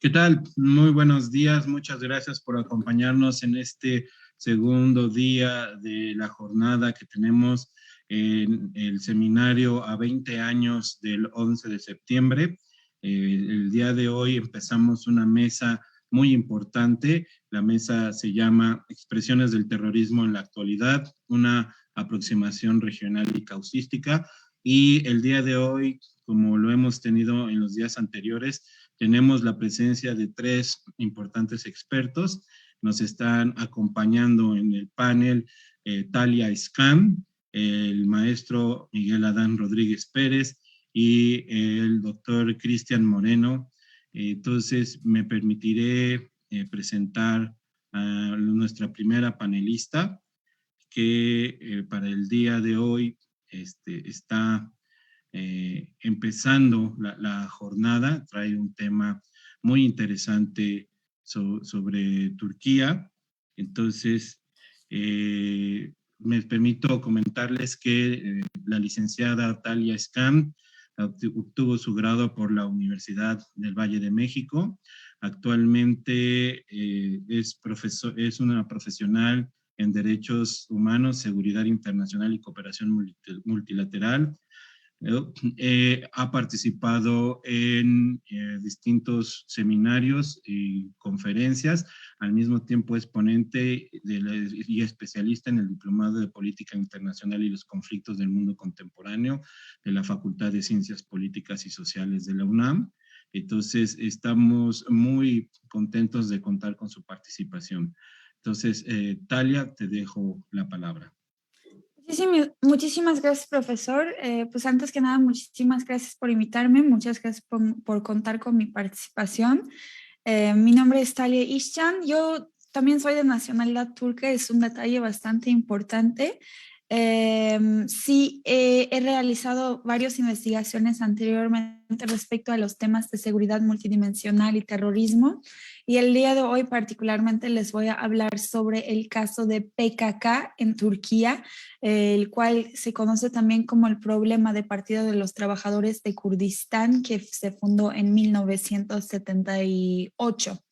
¿Qué tal? Muy buenos días. Muchas gracias por acompañarnos en este segundo día de la jornada que tenemos en el seminario a 20 años del 11 de septiembre. El día de hoy empezamos una mesa muy importante. La mesa se llama Expresiones del terrorismo en la actualidad, una aproximación regional y causística. Y el día de hoy, como lo hemos tenido en los días anteriores, tenemos la presencia de tres importantes expertos. Nos están acompañando en el panel Talia Scam, el maestro Miguel Adán Rodríguez Pérez y el doctor Cristian Moreno. Entonces, me permitiré presentar a nuestra primera panelista, que para el día de hoy está empezando la jornada. Trae un tema muy interesante sobre Turquía. Entonces, me permito comentarles que la licenciada Talia Scam obtuvo su grado por la Universidad del Valle de México. Actualmente es una profesional en Derechos Humanos, Seguridad Internacional y Cooperación Multilateral. Ha participado en distintos seminarios y conferencias. Al mismo tiempo es ponente y especialista en el Diplomado de Política Internacional y los Conflictos del Mundo Contemporáneo de la Facultad de Ciencias Políticas y Sociales de la UNAM. Entonces, estamos muy contentos de contar con su participación. Entonces, Talia, te dejo la palabra. Muchísimas gracias, profesor. Pues antes que nada, muchísimas gracias por invitarme, muchas gracias por contar con mi participación. Mi nombre es Talia Işcan, yo también soy de nacionalidad turca, es un detalle bastante importante. Sí, he realizado varias investigaciones anteriormente respecto a los temas de seguridad multidimensional y terrorismo, y el día de hoy particularmente les voy a hablar sobre el caso de PKK en Turquía, el cual se conoce también como el problema de Partido de los Trabajadores de Kurdistán, que se fundó en 1978.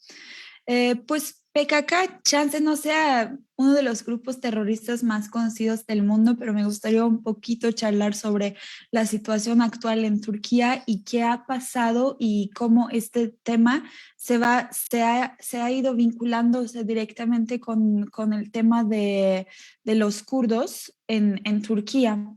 Pues PKK, chance no sea uno de los grupos terroristas más conocidos del mundo, pero me gustaría un poquito charlar sobre la situación actual en Turquía y qué ha pasado y cómo este tema se ha ido vinculándose directamente con el tema de los kurdos en Turquía.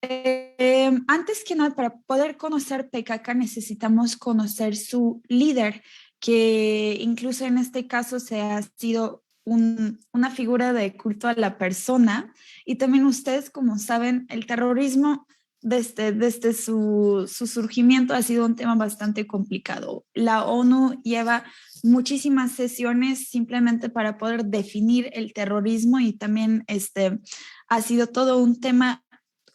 Antes que nada, para poder conocer PKK necesitamos conocer su líder, que incluso en este caso se ha sido una figura de culto a la persona. Y también ustedes, como saben, el terrorismo desde su surgimiento ha sido un tema bastante complicado. La ONU lleva muchísimas sesiones simplemente para poder definir el terrorismo, y también ha sido todo un tema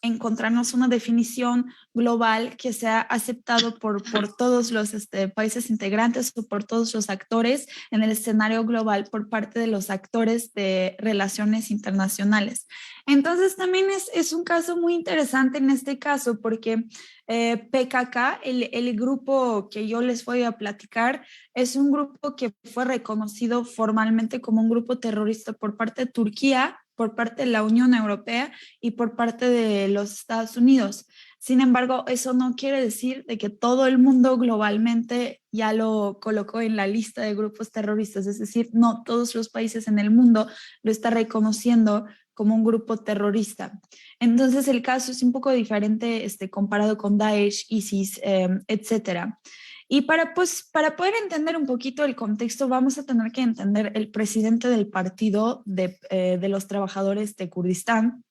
encontrarnos una definición global que sea aceptado por todos los países integrantes o por todos los actores en el escenario global por parte de los actores de relaciones internacionales. Entonces también es un caso muy interesante en este caso porque PKK, el grupo que yo les voy a platicar, es un grupo que fue reconocido formalmente como un grupo terrorista por parte de Turquía, por parte de la Unión Europea y por parte de los Estados Unidos. Sin embargo, eso no quiere decir de que todo el mundo globalmente ya lo colocó en la lista de grupos terroristas, es decir, no todos los países en el mundo lo están reconociendo como un grupo terrorista. Entonces el caso es un poco diferente comparado con Daesh, ISIS, etcétera. Y para poder entender un poquito el contexto, vamos a tener que entender el presidente del Partido de los Trabajadores de Kurdistán,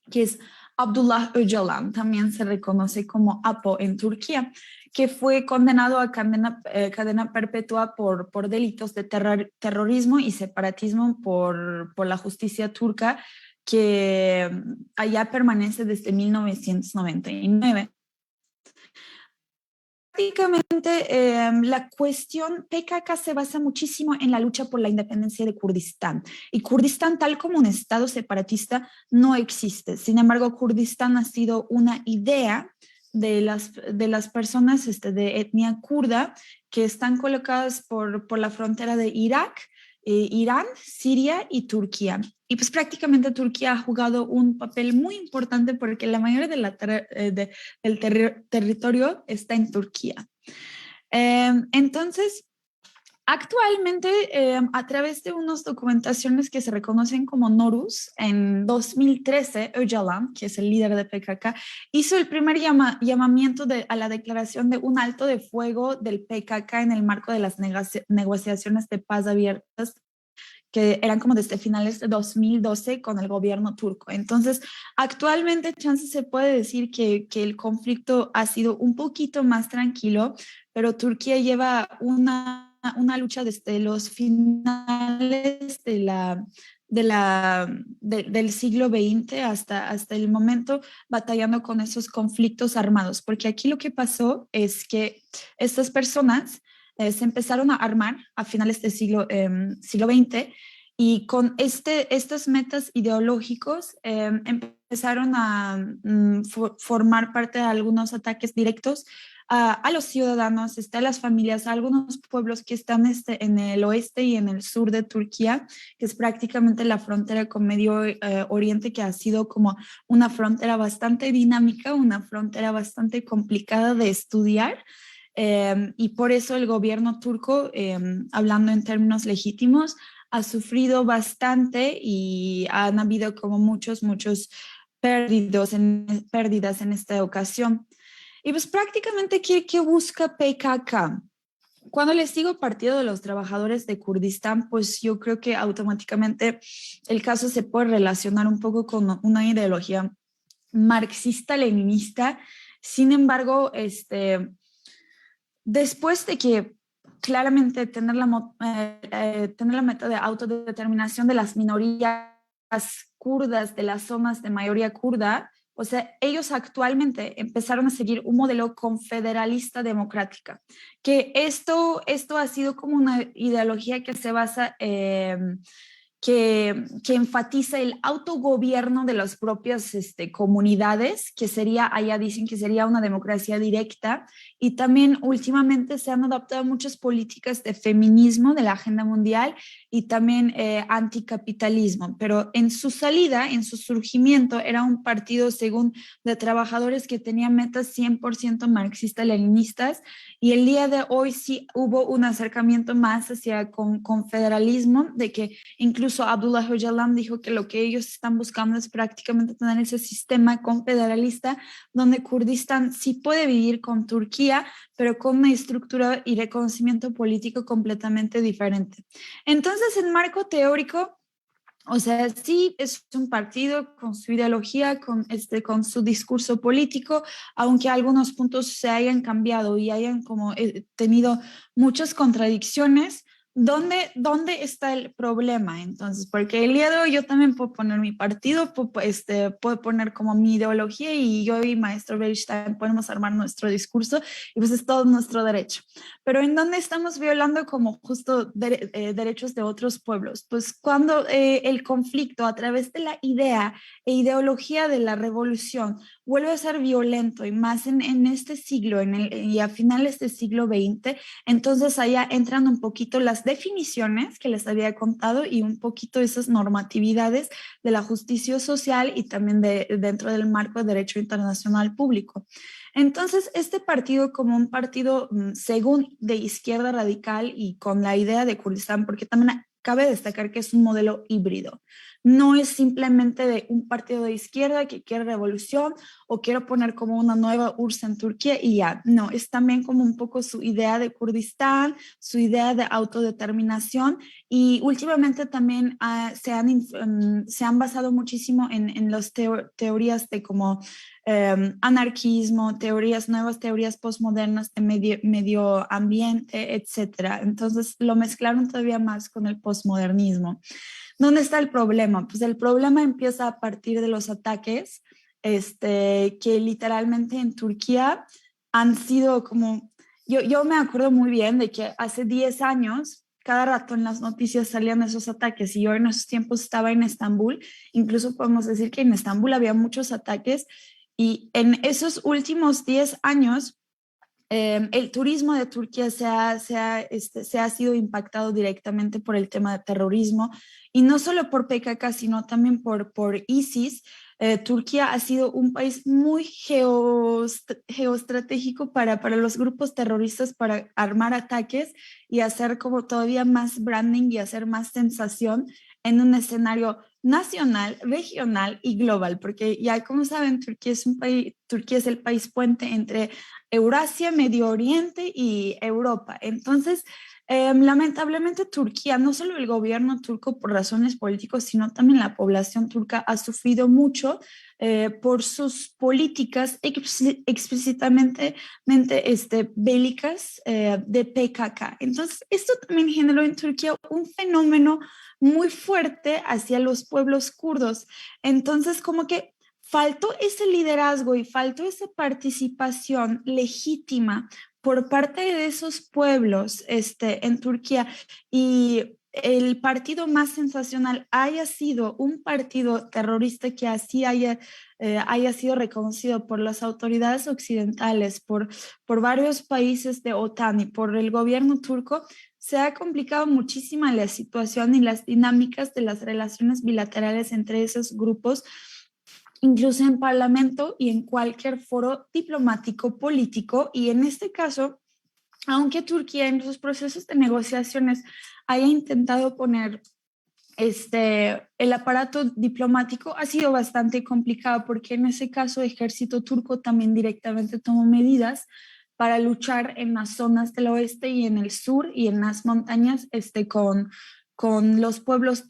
que es Abdullah Öcalan, también se reconoce como APO en Turquía, que fue condenado a cadena perpetua por delitos de terrorismo y separatismo por la justicia turca, que allá permanece desde 1999. Prácticamente la cuestión PKK se basa muchísimo en la lucha por la independencia de Kurdistán, y Kurdistán tal como un estado separatista no existe. Sin embargo, Kurdistán ha sido una idea de las personas de etnia kurda que están colocadas por la frontera de Irak, Irán, Siria y Turquía. Y pues prácticamente Turquía ha jugado un papel muy importante porque la mayoría del territorio está en Turquía. Entonces, actualmente, a través de unas documentaciones que se reconocen como Norus, en 2013, Öcalan, que es el líder de PKK, hizo el primer llamamiento a la declaración de un alto de fuego del PKK en el marco de las negociaciones de paz abiertas que eran como desde finales de 2012 con el gobierno turco. Entonces, actualmente, chance se puede decir que el conflicto ha sido un poquito más tranquilo, pero Turquía lleva una lucha desde los finales del siglo XX hasta el momento, batallando con esos conflictos armados, porque aquí lo que pasó es que estas personas se empezaron a armar a finales del siglo XX y con estos metas ideológicos empezaron a formar parte de algunos ataques directos a los ciudadanos, a las familias, a algunos pueblos que están en el oeste y en el sur de Turquía, que es prácticamente la frontera con Medio Oriente, que ha sido como una frontera bastante dinámica, una frontera bastante complicada de estudiar. Y por eso el gobierno turco, hablando en términos legítimos, ha sufrido bastante y han habido como muchos pérdidas en esta ocasión. Y pues prácticamente, ¿qué busca PKK? Cuando les digo Partido de los Trabajadores de Kurdistán, pues yo creo que automáticamente el caso se puede relacionar un poco con una ideología marxista-leninista. Sin embargo, después de que claramente tener la meta de autodeterminación de las minorías kurdas de las zonas de mayoría kurda, o sea, ellos actualmente empezaron a seguir un modelo confederalista democrática, que esto ha sido como una ideología que se basa que enfatiza el autogobierno de las propias comunidades, que sería, allá dicen que sería una democracia directa, y también últimamente se han adoptado muchas políticas de feminismo de la agenda mundial y también anticapitalismo, pero en su salida, en su surgimiento, era un partido, según, de trabajadores que tenía metas 100% marxistas-leninistas, y el día de hoy sí hubo un acercamiento más hacia con federalismo, de que incluso Abdullah Öcalan dijo que lo que ellos están buscando es prácticamente tener ese sistema confederalista donde Kurdistán sí puede vivir con Turquía, pero con una estructura y reconocimiento político completamente diferente. Entonces, en marco teórico, o sea, sí es un partido con su ideología, con su discurso político, aunque algunos puntos se hayan cambiado y hayan como tenido muchas contradicciones. ¿Dónde está el problema entonces? Porque el día de hoy yo también puedo poner mi partido, puedo poner como mi ideología y yo y Maestro Beristein podemos armar nuestro discurso y pues es todo nuestro derecho. Pero ¿en dónde estamos violando como justo derechos de otros pueblos? Pues cuando el conflicto a través de la idea e ideología de la revolución vuelve a ser violento y más en este siglo y a finales del siglo XX, entonces allá entran un poquito las definiciones que les había contado y un poquito esas normatividades de la justicia social y también dentro del marco de derecho internacional público. Entonces, este partido como un partido, según de izquierda radical y con la idea de Kurdistán, porque también cabe destacar que es un modelo híbrido. No es simplemente de un partido de izquierda que quiere revolución o quiero poner como una nueva URSS en Turquía y ya. No, es también como un poco su idea de Kurdistán, su idea de autodeterminación y últimamente también se han basado muchísimo en las teorías de como anarquismo, nuevas teorías postmodernas de medio ambiente, etcétera. Entonces lo mezclaron todavía más con el postmodernismo. ¿Dónde está el problema? Pues el problema empieza a partir de los ataques, que literalmente en Turquía han sido como, yo me acuerdo muy bien de que hace 10 años, cada rato en las noticias salían esos ataques y yo en esos tiempos estaba en Estambul, incluso podemos decir que en Estambul había muchos ataques Y en esos últimos 10 años, el turismo de Turquía se ha sido impactado directamente por el tema de terrorismo y no solo por PKK, sino también por ISIS. Turquía ha sido un país muy geoestratégico para los grupos terroristas para armar ataques y hacer como todavía más branding y hacer más sensación en un escenario nacional, regional y global, porque ya como saben, Turquía es el país puente entre Eurasia, Medio Oriente y Europa. Entonces, lamentablemente Turquía, no solo el gobierno turco por razones políticas, sino también la población turca ha sufrido mucho por sus políticas explícitamente bélicas de PKK. Entonces, esto también generó en Turquía un fenómeno muy fuerte hacia los pueblos kurdos. Entonces, como que faltó ese liderazgo y faltó esa participación legítima por parte de esos pueblos en Turquía, y el partido más sensacional haya sido un partido terrorista que así haya sido reconocido por las autoridades occidentales, por varios países de OTAN y por el gobierno turco. Se ha complicado muchísimo la situación y las dinámicas de las relaciones bilaterales entre esos grupos, incluso en parlamento y en cualquier foro diplomático político. Y en este caso, aunque Turquía en sus procesos de negociaciones haya intentado poner el aparato diplomático, ha sido bastante complicado, porque en ese caso el ejército turco también directamente tomó medidas para luchar en las zonas del oeste y en el sur y en las montañas con los pueblos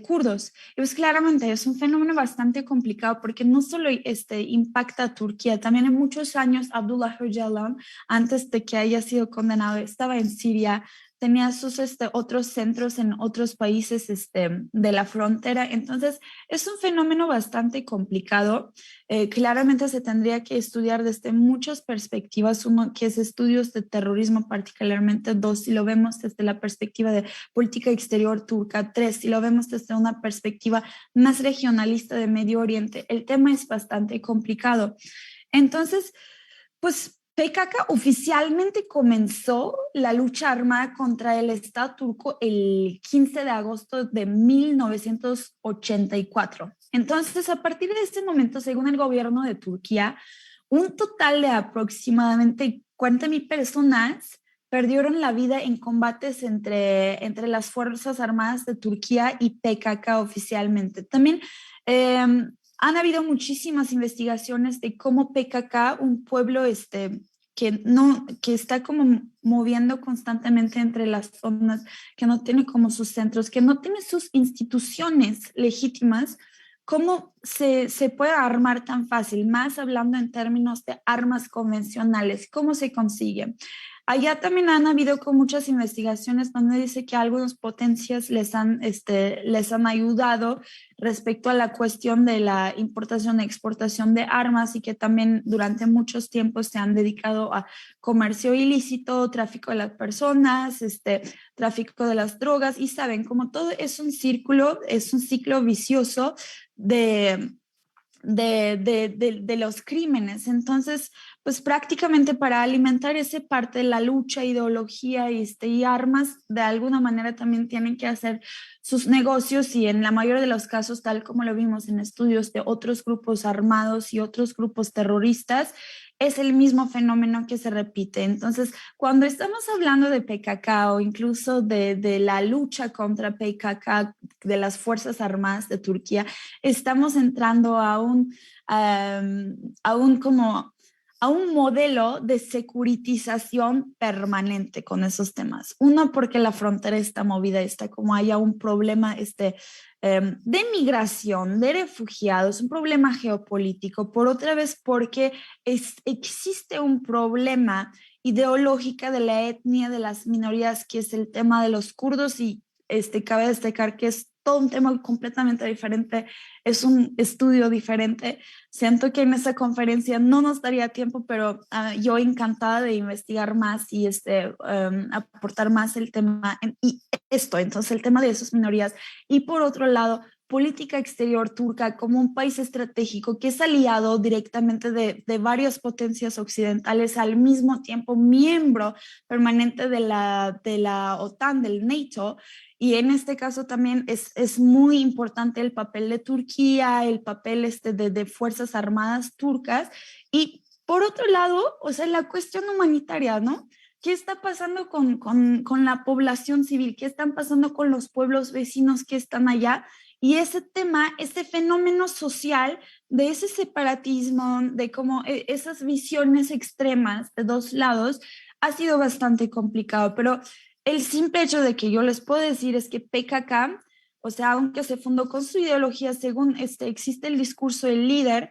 kurdos. Y pues claramente es un fenómeno bastante complicado, porque no solo impacta a Turquía, también en muchos años Abdullah Öcalan, antes de que haya sido condenado, estaba en Siria, tenía sus otros centros en otros países de la frontera. Entonces, es un fenómeno bastante complicado. Claramente se tendría que estudiar desde muchas perspectivas. Uno, que es estudios de terrorismo particularmente. Dos, si lo vemos desde la perspectiva de política exterior turca. Tres, si lo vemos desde una perspectiva más regionalista de Medio Oriente. El tema es bastante complicado. Entonces, pues PKK oficialmente comenzó la lucha armada contra el Estado turco el 15 de agosto de 1984. Entonces, a partir de este momento, según el gobierno de Turquía, un total de aproximadamente 40.000 personas perdieron la vida en combates entre las Fuerzas Armadas de Turquía y PKK oficialmente. También han habido muchísimas investigaciones de cómo PKK, un pueblo que está como moviendo constantemente entre las zonas, que no tiene como sus centros, que no tiene sus instituciones legítimas, cómo se puede armar tan fácil, más hablando en términos de armas convencionales, cómo se consigue. Allá también han habido con muchas investigaciones donde dice que algunas potencias les han ayudado respecto a la cuestión de la importación e exportación de armas, y que también durante muchos tiempos se han dedicado a comercio ilícito, tráfico de las personas, tráfico de las drogas, y saben, como todo es un ciclo vicioso de los crímenes. Entonces, pues prácticamente para alimentar esa parte de la lucha, ideología y armas, de alguna manera también tienen que hacer sus negocios, y en la mayoría de los casos, tal como lo vimos en estudios de otros grupos armados y otros grupos terroristas, es el mismo fenómeno que se repite. Entonces, cuando estamos hablando de PKK o incluso de la lucha contra PKK de las Fuerzas Armadas de Turquía, estamos entrando a un modelo de securitización permanente con esos temas. Uno, porque la frontera está movida, está como haya un problema de migración, de refugiados, un problema geopolítico. Por otra vez, porque existe un problema ideológico de la etnia de las minorías, que es el tema de los kurdos, y cabe destacar que es todo un tema completamente diferente, es un estudio diferente. Siento que en esta conferencia no nos daría tiempo, pero yo encantada de investigar más y aportar más el tema y entonces el tema de esas minorías. Y por otro lado, política exterior turca como un país estratégico que es aliado directamente de varias potencias occidentales, al mismo tiempo miembro permanente de la OTAN, del NATO. Y en este caso también es muy importante el papel de Turquía, el papel de Fuerzas Armadas turcas. Y por otro lado, o sea, la cuestión humanitaria, ¿no? ¿Qué está pasando con la población civil? ¿Qué están pasando con los pueblos vecinos que están allá? Y ese tema, ese fenómeno social de ese separatismo, de como esas visiones extremas de dos lados, ha sido bastante complicado. Pero el simple hecho de que yo les puedo decir es que PKK, o sea, aunque se fundó con su ideología, según existe el discurso del líder,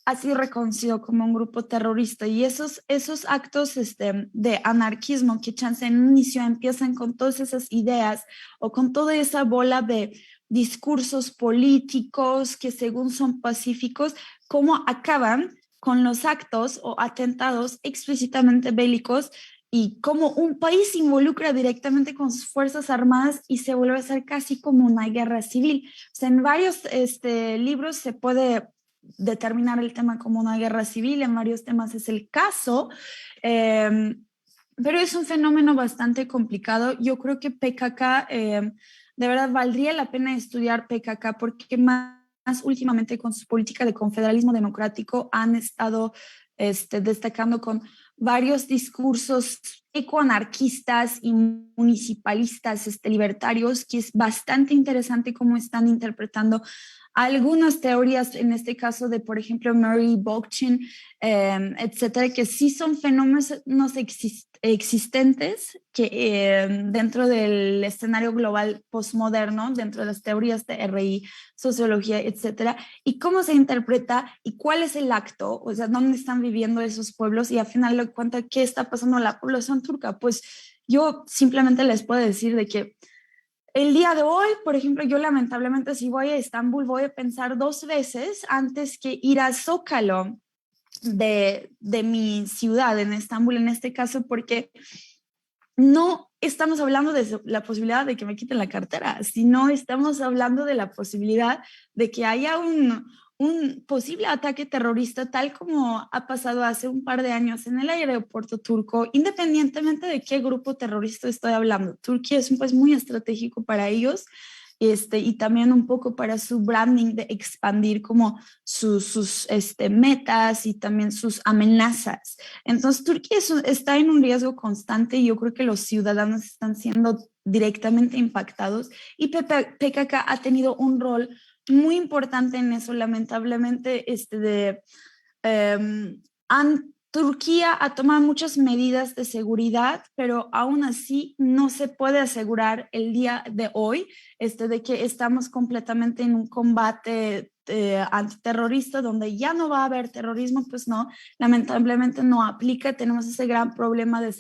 ha sido reconocido como un grupo terrorista. Y esos actos de anarquismo que chance en un inicio empiezan con todas esas ideas o con toda esa bola de discursos políticos que según son pacíficos, cómo acaban con los actos o atentados explícitamente bélicos y cómo un país se involucra directamente con sus fuerzas armadas y se vuelve a ser casi como una guerra civil. O sea, en varios libros se puede determinar el tema como una guerra civil, en varios temas es el caso, pero es un fenómeno bastante complicado. Yo creo que PKK, de verdad valdría la pena estudiar PKK porque más últimamente con su política de confederalismo democrático han estado destacando con varios discursos ecoanarquistas y municipalistas libertarios, que es bastante interesante cómo están interpretando algunas teorías, en este caso de, por ejemplo, Murray Bookchin, etcétera, que sí son fenómenos existentes que dentro del escenario global postmoderno, dentro de las teorías de RI, sociología, etcétera, y cómo se interpreta y cuál es el acto, o sea, dónde están viviendo esos pueblos y al final de cuentas, ¿qué está pasando a la población turca? Pues yo simplemente les puedo decir de que el día de hoy, por ejemplo, yo lamentablemente si voy a Estambul voy a pensar dos veces antes que ir a Zócalo de mi ciudad, en Estambul en este caso, porque no estamos hablando de la posibilidad de que me quiten la cartera, sino estamos hablando de la posibilidad de que haya un posible ataque terrorista, tal como ha pasado hace un par de años en el aeropuerto turco, independientemente de qué grupo terrorista estoy hablando. Turquía es un país muy estratégico para ellos, y también un poco para su branding de expandir como sus metas y también sus amenazas. Entonces, Turquía está en un riesgo constante y yo creo que los ciudadanos están siendo directamente impactados y PKK ha tenido un rol muy importante en eso, lamentablemente, Turquía ha tomado muchas medidas de seguridad, pero aún así no se puede asegurar el día de hoy de que estamos completamente en un combate antiterrorista donde ya no va a haber terrorismo, pues no, lamentablemente no aplica. Tenemos ese gran problema de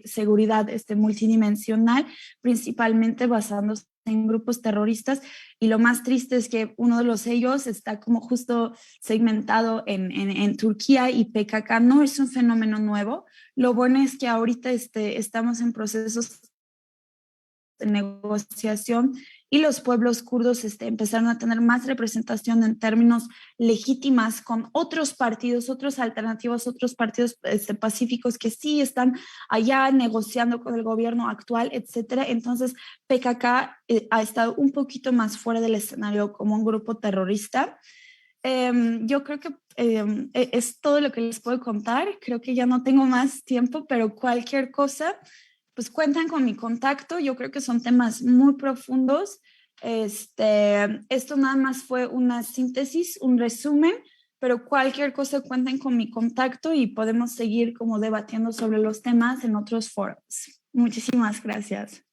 seguridad multidimensional, principalmente basándose en grupos terroristas, y lo más triste es que uno de los ellos está como justo segmentado en Turquía, y PKK no es un fenómeno nuevo. Lo bueno es que ahorita estamos en procesos de negociación y los pueblos kurdos empezaron a tener más representación en términos legítimas con otros partidos, otros alternativos, otros partidos pacíficos que sí están allá negociando con el gobierno actual, etcétera. Entonces, PKK ha estado un poquito más fuera del escenario como un grupo terrorista. Yo creo que es todo lo que les puedo contar. Creo que ya no tengo más tiempo, pero cualquier cosa, pues cuentan con mi contacto. Yo creo que son temas muy profundos. Esto nada más fue una síntesis, un resumen, pero cualquier cosa cuenten con mi contacto y podemos seguir como debatiendo sobre los temas en otros foros. Muchísimas gracias.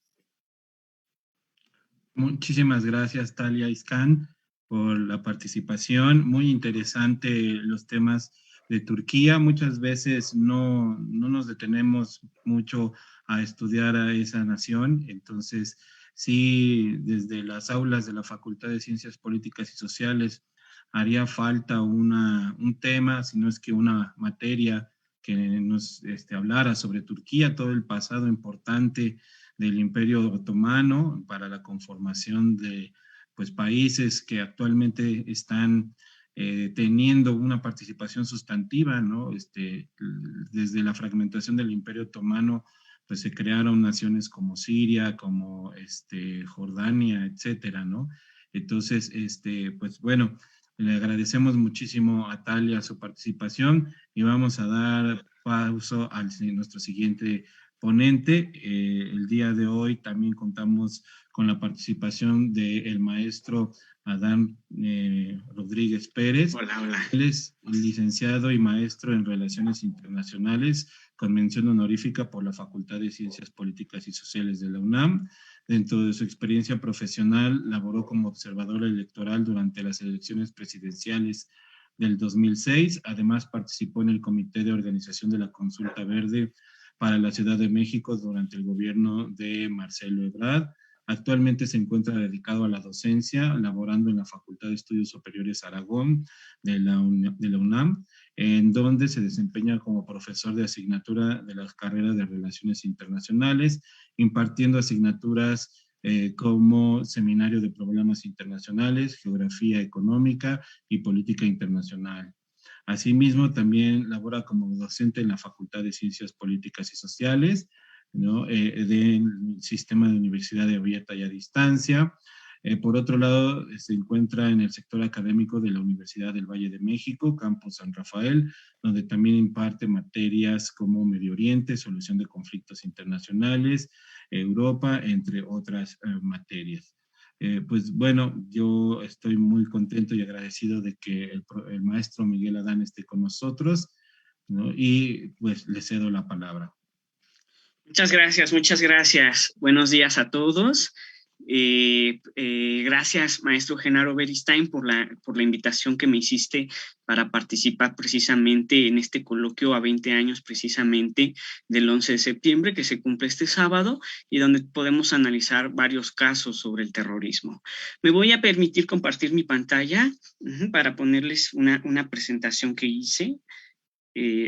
Muchísimas gracias, Talia Iskan, por la participación. Muy interesante los temas de Turquía. Muchas veces no nos detenemos mucho a estudiar a esa nación. Entonces, sí, desde las aulas de la Facultad de Ciencias Políticas y Sociales haría falta un tema, si no es que una materia que nos hablara sobre Turquía, todo el pasado importante del Imperio Otomano para la conformación de pues países que actualmente están teniendo una participación sustantiva, ¿no? Desde la fragmentación del Imperio Otomano, pues se crearon naciones como Siria, como Jordania, etcétera, ¿no? Entonces, pues bueno, le agradecemos muchísimo a Talia su participación y vamos a dar paso a nuestro siguiente ponente. El día de hoy también contamos con la participación del maestro Adán Rodríguez Pérez. Hola, hola. Él es licenciado y maestro en Relaciones Internacionales, con mención honorífica por la Facultad de Ciencias Políticas y Sociales de la UNAM. Dentro de su experiencia profesional, laboró como observador electoral durante las elecciones presidenciales del 2006. Además, participó en el Comité de Organización de la Consulta Verde para la Ciudad de México durante el gobierno de Marcelo Ebrard. Actualmente se encuentra dedicado a la docencia, laborando en la Facultad de Estudios Superiores Aragón de la UNAM, en donde se desempeña como profesor de asignatura de las carreras de Relaciones Internacionales, impartiendo asignaturas como Seminario de Problemas Internacionales, Geografía Económica y Política Internacional. Asimismo, también labora como docente en la Facultad de Ciencias Políticas y Sociales, ¿no? Del sistema de universidad abierta y a distancia. Por otro lado, se encuentra en el sector académico de la Universidad del Valle de México, Campus San Rafael, donde también imparte materias como Medio Oriente, solución de conflictos internacionales, Europa, entre otras materias. Pues bueno, yo estoy muy contento y agradecido de que el maestro Miguel Adán esté con nosotros, ¿no? Y pues le cedo la palabra. Muchas gracias, muchas gracias. Buenos días a todos. Gracias, maestro Genaro Beristain, por la invitación que me hiciste para participar precisamente en este coloquio a 20 años precisamente del 11 de septiembre, que se cumple este sábado, y donde podemos analizar varios casos sobre el terrorismo. Me voy a permitir compartir mi pantalla para ponerles una presentación que hice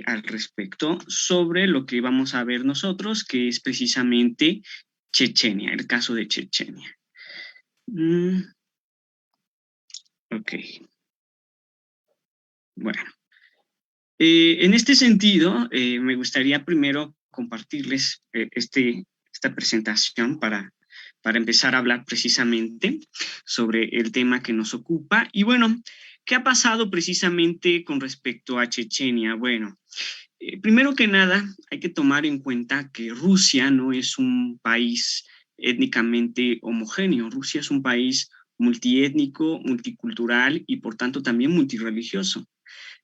al respecto sobre lo que vamos a ver nosotros, que es precisamente Chechenia, el caso de Chechenia. Ok. Bueno. En este sentido, me gustaría primero compartirles esta presentación para empezar a hablar precisamente sobre el tema que nos ocupa. Y bueno, ¿qué ha pasado precisamente con respecto a Chechenia? Bueno, primero que nada, hay que tomar en cuenta que Rusia no es un país étnicamente homogéneo. Rusia es un país multiétnico, multicultural y por tanto también multirreligioso.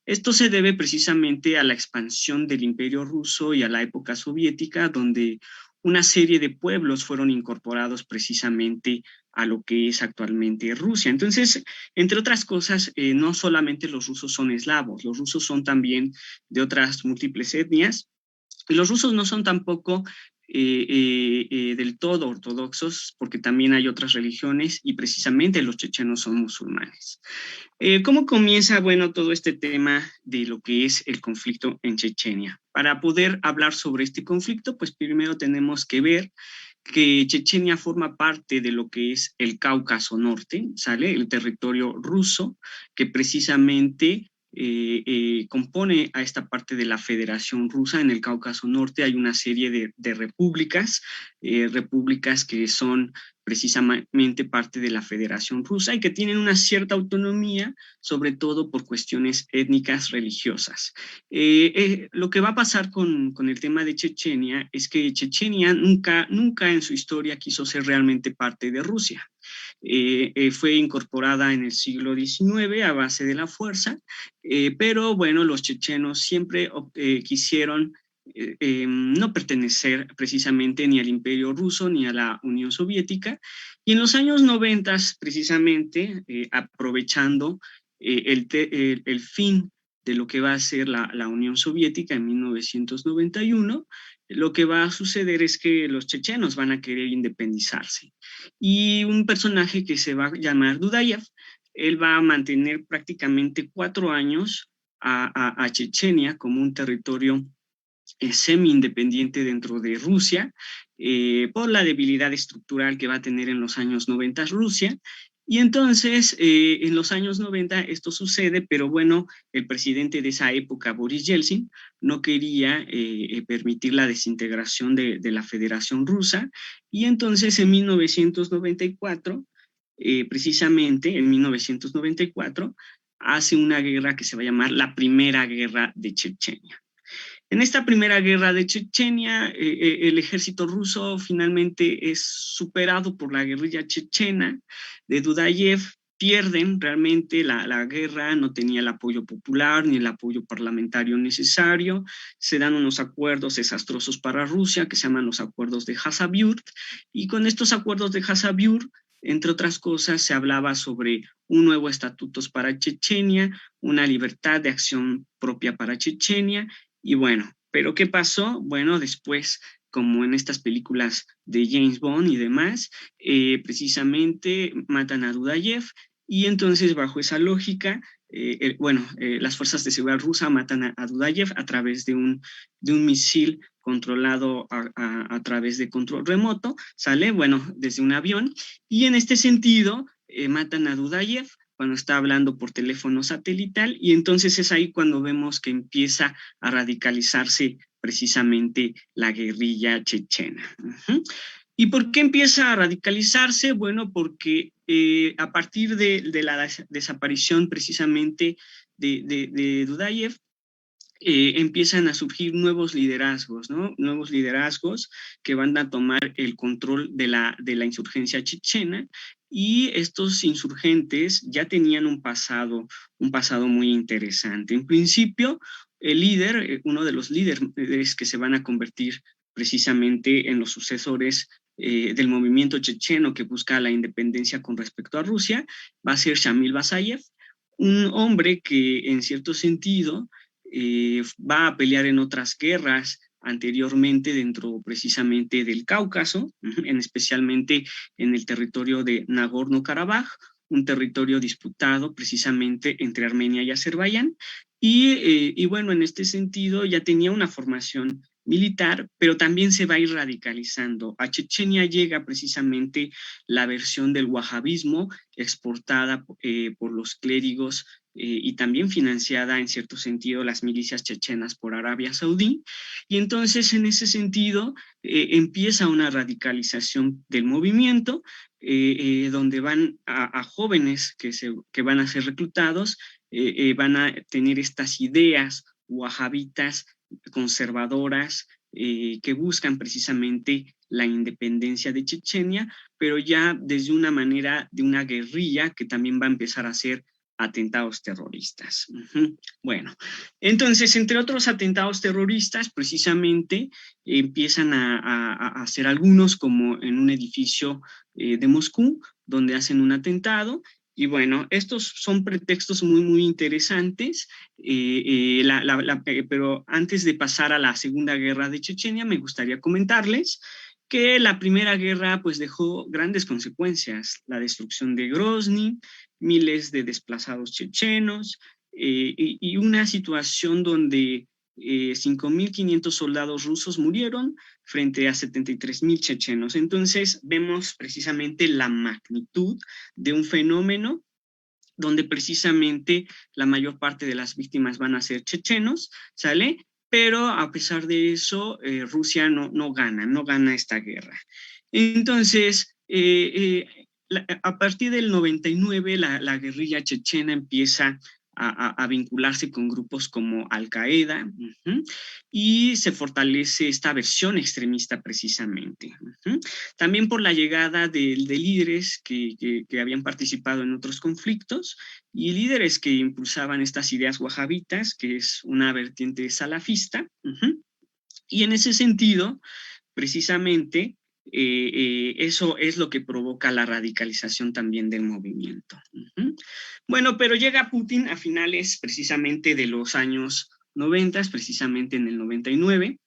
Esto se debe precisamente a la expansión del Imperio Ruso y a la época soviética, donde una serie de pueblos fueron incorporados precisamente a lo que es actualmente Rusia. Entonces, entre otras cosas, no solamente los rusos son eslavos, los rusos son también de otras múltiples etnias, y los rusos no son tampoco del todo ortodoxos, porque también hay otras religiones, y precisamente los chechenos son musulmanes. ¿Cómo comienza, bueno, todo este tema de lo que es el conflicto en Chechenia? Para poder hablar sobre este conflicto, pues primero tenemos que ver que Chechenia forma parte de lo que es el Cáucaso Norte, ¿sale? El territorio ruso, que precisamente compone a esta parte de la Federación Rusa. En el Cáucaso Norte hay una serie de repúblicas, repúblicas que son precisamente parte de la Federación Rusa y que tienen una cierta autonomía, sobre todo por cuestiones étnicas religiosas. Lo que va a pasar con el tema de Chechenia es que Chechenia nunca en su historia quiso ser realmente parte de Rusia. Fue incorporada en el siglo XIX a base de la fuerza, pero bueno, los chechenos siempre quisieron no pertenecer precisamente ni al Imperio Ruso ni a la Unión Soviética, y en los años 90 precisamente, aprovechando el fin de lo que va a ser la Unión Soviética en 1991, lo que va a suceder es que los chechenos van a querer independizarse. Y un personaje que se va a llamar Dudayev, él va a mantener prácticamente 4 años a Chechenia como un territorio semi-independiente dentro de Rusia, por la debilidad estructural que va a tener en los años 90 Rusia, Y entonces, en los años 90 esto sucede, pero bueno, el presidente de esa época, Boris Yeltsin, no quería permitir la desintegración de la Federación Rusa, y entonces en 1994, precisamente en 1994, hace una guerra que se va a llamar la Primera Guerra de Chechenia. En esta primera guerra de Chechenia, el ejército ruso finalmente es superado por la guerrilla chechena de Dudayev. Pierden realmente la guerra, no tenía el apoyo popular ni el apoyo parlamentario necesario. Se dan unos acuerdos desastrosos para Rusia que se llaman los acuerdos de Hasabyurk, y con estos acuerdos de Hasabyurk, entre otras cosas, se hablaba sobre un nuevo estatuto para Chechenia, una libertad de acción propia para Chechenia. Y bueno, ¿pero qué pasó? Bueno, después, como en estas películas de James Bond y demás, precisamente matan a Dudayev, y entonces bajo esa lógica, las fuerzas de seguridad rusa matan a Dudayev a través de un misil controlado a través de control remoto, ¿sale? Bueno, desde un avión, y en este sentido matan a Dudayev cuando está hablando por teléfono satelital, y entonces es ahí cuando vemos que empieza a radicalizarse precisamente la guerrilla chechena. ¿Y por qué empieza a radicalizarse? Bueno, porque a partir de la desaparición precisamente de Dudayev, empiezan a surgir nuevos liderazgos, ¿no? Nuevos liderazgos que van a tomar el control de la insurgencia chechena, y estos insurgentes ya tenían un pasado muy interesante. En principio, el líder, uno de los líderes que se van a convertir precisamente en los sucesores del movimiento checheno que busca la independencia con respecto a Rusia, va a ser Shamil Basayev, un hombre que en cierto sentido va a pelear en otras guerras anteriormente dentro precisamente del Cáucaso, especialmente en el territorio de Nagorno-Karabaj, un territorio disputado precisamente entre Armenia y Azerbaiyán, y bueno, en este sentido ya tenía una formación militar, pero también se va a ir radicalizando. A Chechenia llega precisamente la versión del wahabismo exportada por los clérigos y también financiada en cierto sentido las milicias chechenas por Arabia Saudí, y entonces en ese sentido empieza una radicalización del movimiento, donde van a jóvenes que van a ser reclutados, van a tener estas ideas wahabitas conservadoras que buscan precisamente la independencia de Chechenia, pero ya desde una manera de una guerrilla que también va a empezar a ser atentados terroristas. Bueno, entonces, entre otros atentados terroristas, precisamente empiezan a hacer algunos, como en un edificio de Moscú, donde hacen un atentado. Y bueno, estos son pretextos muy interesantes, pero antes de pasar a la Segunda Guerra de Chechenia, me gustaría comentarles que la Primera Guerra pues dejó grandes consecuencias, la destrucción de Grozny, miles de desplazados chechenos, y una situación donde 5.500 soldados rusos murieron frente a 73.000 chechenos. Entonces vemos precisamente la magnitud de un fenómeno donde precisamente la mayor parte de las víctimas van a ser chechenos, ¿sale? Pero a pesar de eso, Rusia no gana esta guerra. Entonces, a partir del 99, la guerrilla chechena empieza a vincularse con grupos como Al-Qaeda, y se fortalece esta versión extremista precisamente. También por la llegada de líderes que habían participado en otros conflictos, y líderes que impulsaban estas ideas wahabitas, que es una vertiente salafista, y en ese sentido, precisamente, eso es lo que provoca la radicalización también del movimiento. Bueno, pero llega Putin a finales precisamente de los años 90, precisamente en el 99,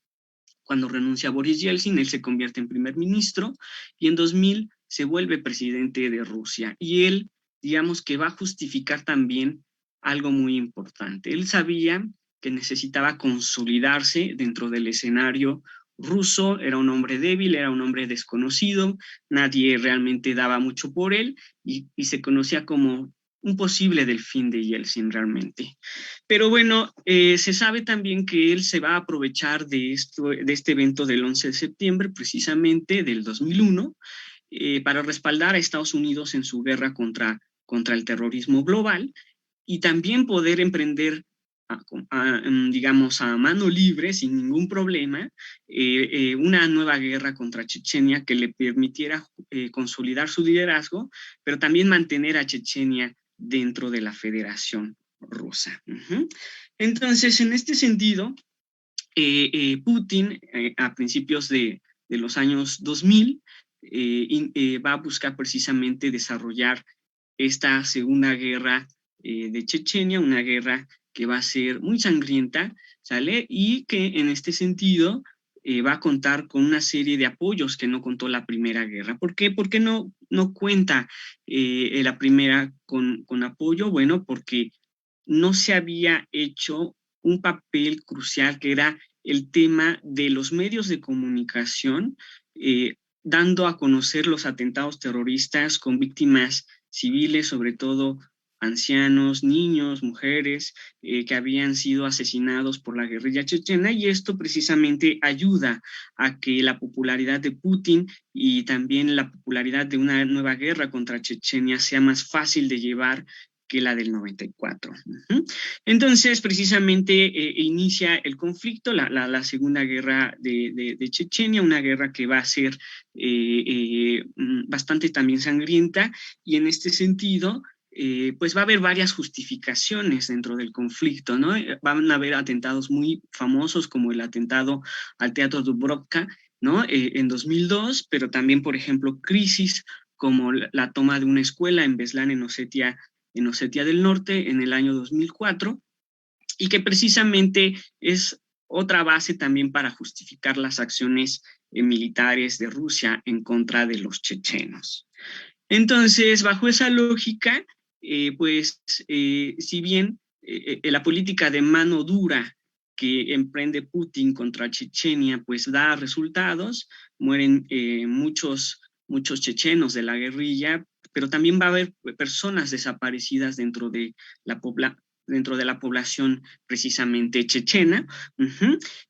cuando renuncia Boris Yeltsin, él se convierte en primer ministro, y en 2000 se vuelve presidente de Rusia, y él, digamos que va a justificar también algo muy importante. Él sabía que necesitaba consolidarse dentro del escenario ruso, era un hombre débil, era un hombre desconocido, nadie realmente daba mucho por él y se conocía como un posible delfín de Yeltsin realmente. Pero bueno, se sabe también que él se va a aprovechar de este evento del 11 de septiembre, precisamente del 2001, para respaldar a Estados Unidos en su guerra contra el terrorismo global y también poder emprender, digamos, a mano libre, sin ningún problema, una nueva guerra contra Chechenia que le permitiera consolidar su liderazgo, pero también mantener a Chechenia dentro de la Federación Rusa. Entonces, en este sentido, Putin, a principios de los años 2000, va a buscar precisamente desarrollar esta segunda guerra de Chechenia, una guerra que va a ser muy sangrienta, ¿sale? Y que en este sentido va a contar con una serie de apoyos que no contó la Primera Guerra. ¿Por qué? ¿Por qué no cuenta la primera con apoyo? Bueno, porque no se había hecho un papel crucial que era el tema de los medios de comunicación, dando a conocer los atentados terroristas con víctimas civiles, sobre todo ancianos, niños, mujeres, que habían sido asesinados por la guerrilla chechena, y esto precisamente ayuda a que la popularidad de Putin y también la popularidad de una nueva guerra contra Chechenia sea más fácil de llevar que la del 94. Entonces, precisamente inicia el conflicto, la segunda guerra de Chechenia, una guerra que va a ser bastante también sangrienta, y en este sentido, pues va a haber varias justificaciones dentro del conflicto, ¿no? Van a haber atentados muy famosos como el atentado al Teatro Dubrovka, ¿no? En 2002, pero también, por ejemplo, crisis como la toma de una escuela en Beslan, en Osetia del Norte, en el año 2004, y que precisamente es otra base también para justificar las acciones militares de Rusia en contra de los chechenos. Entonces, bajo esa lógica, si bien la política de mano dura que emprende Putin contra Chechenia, pues da resultados, mueren muchos chechenos de la guerrilla, pero también va a haber personas desaparecidas dentro de la población precisamente chechena,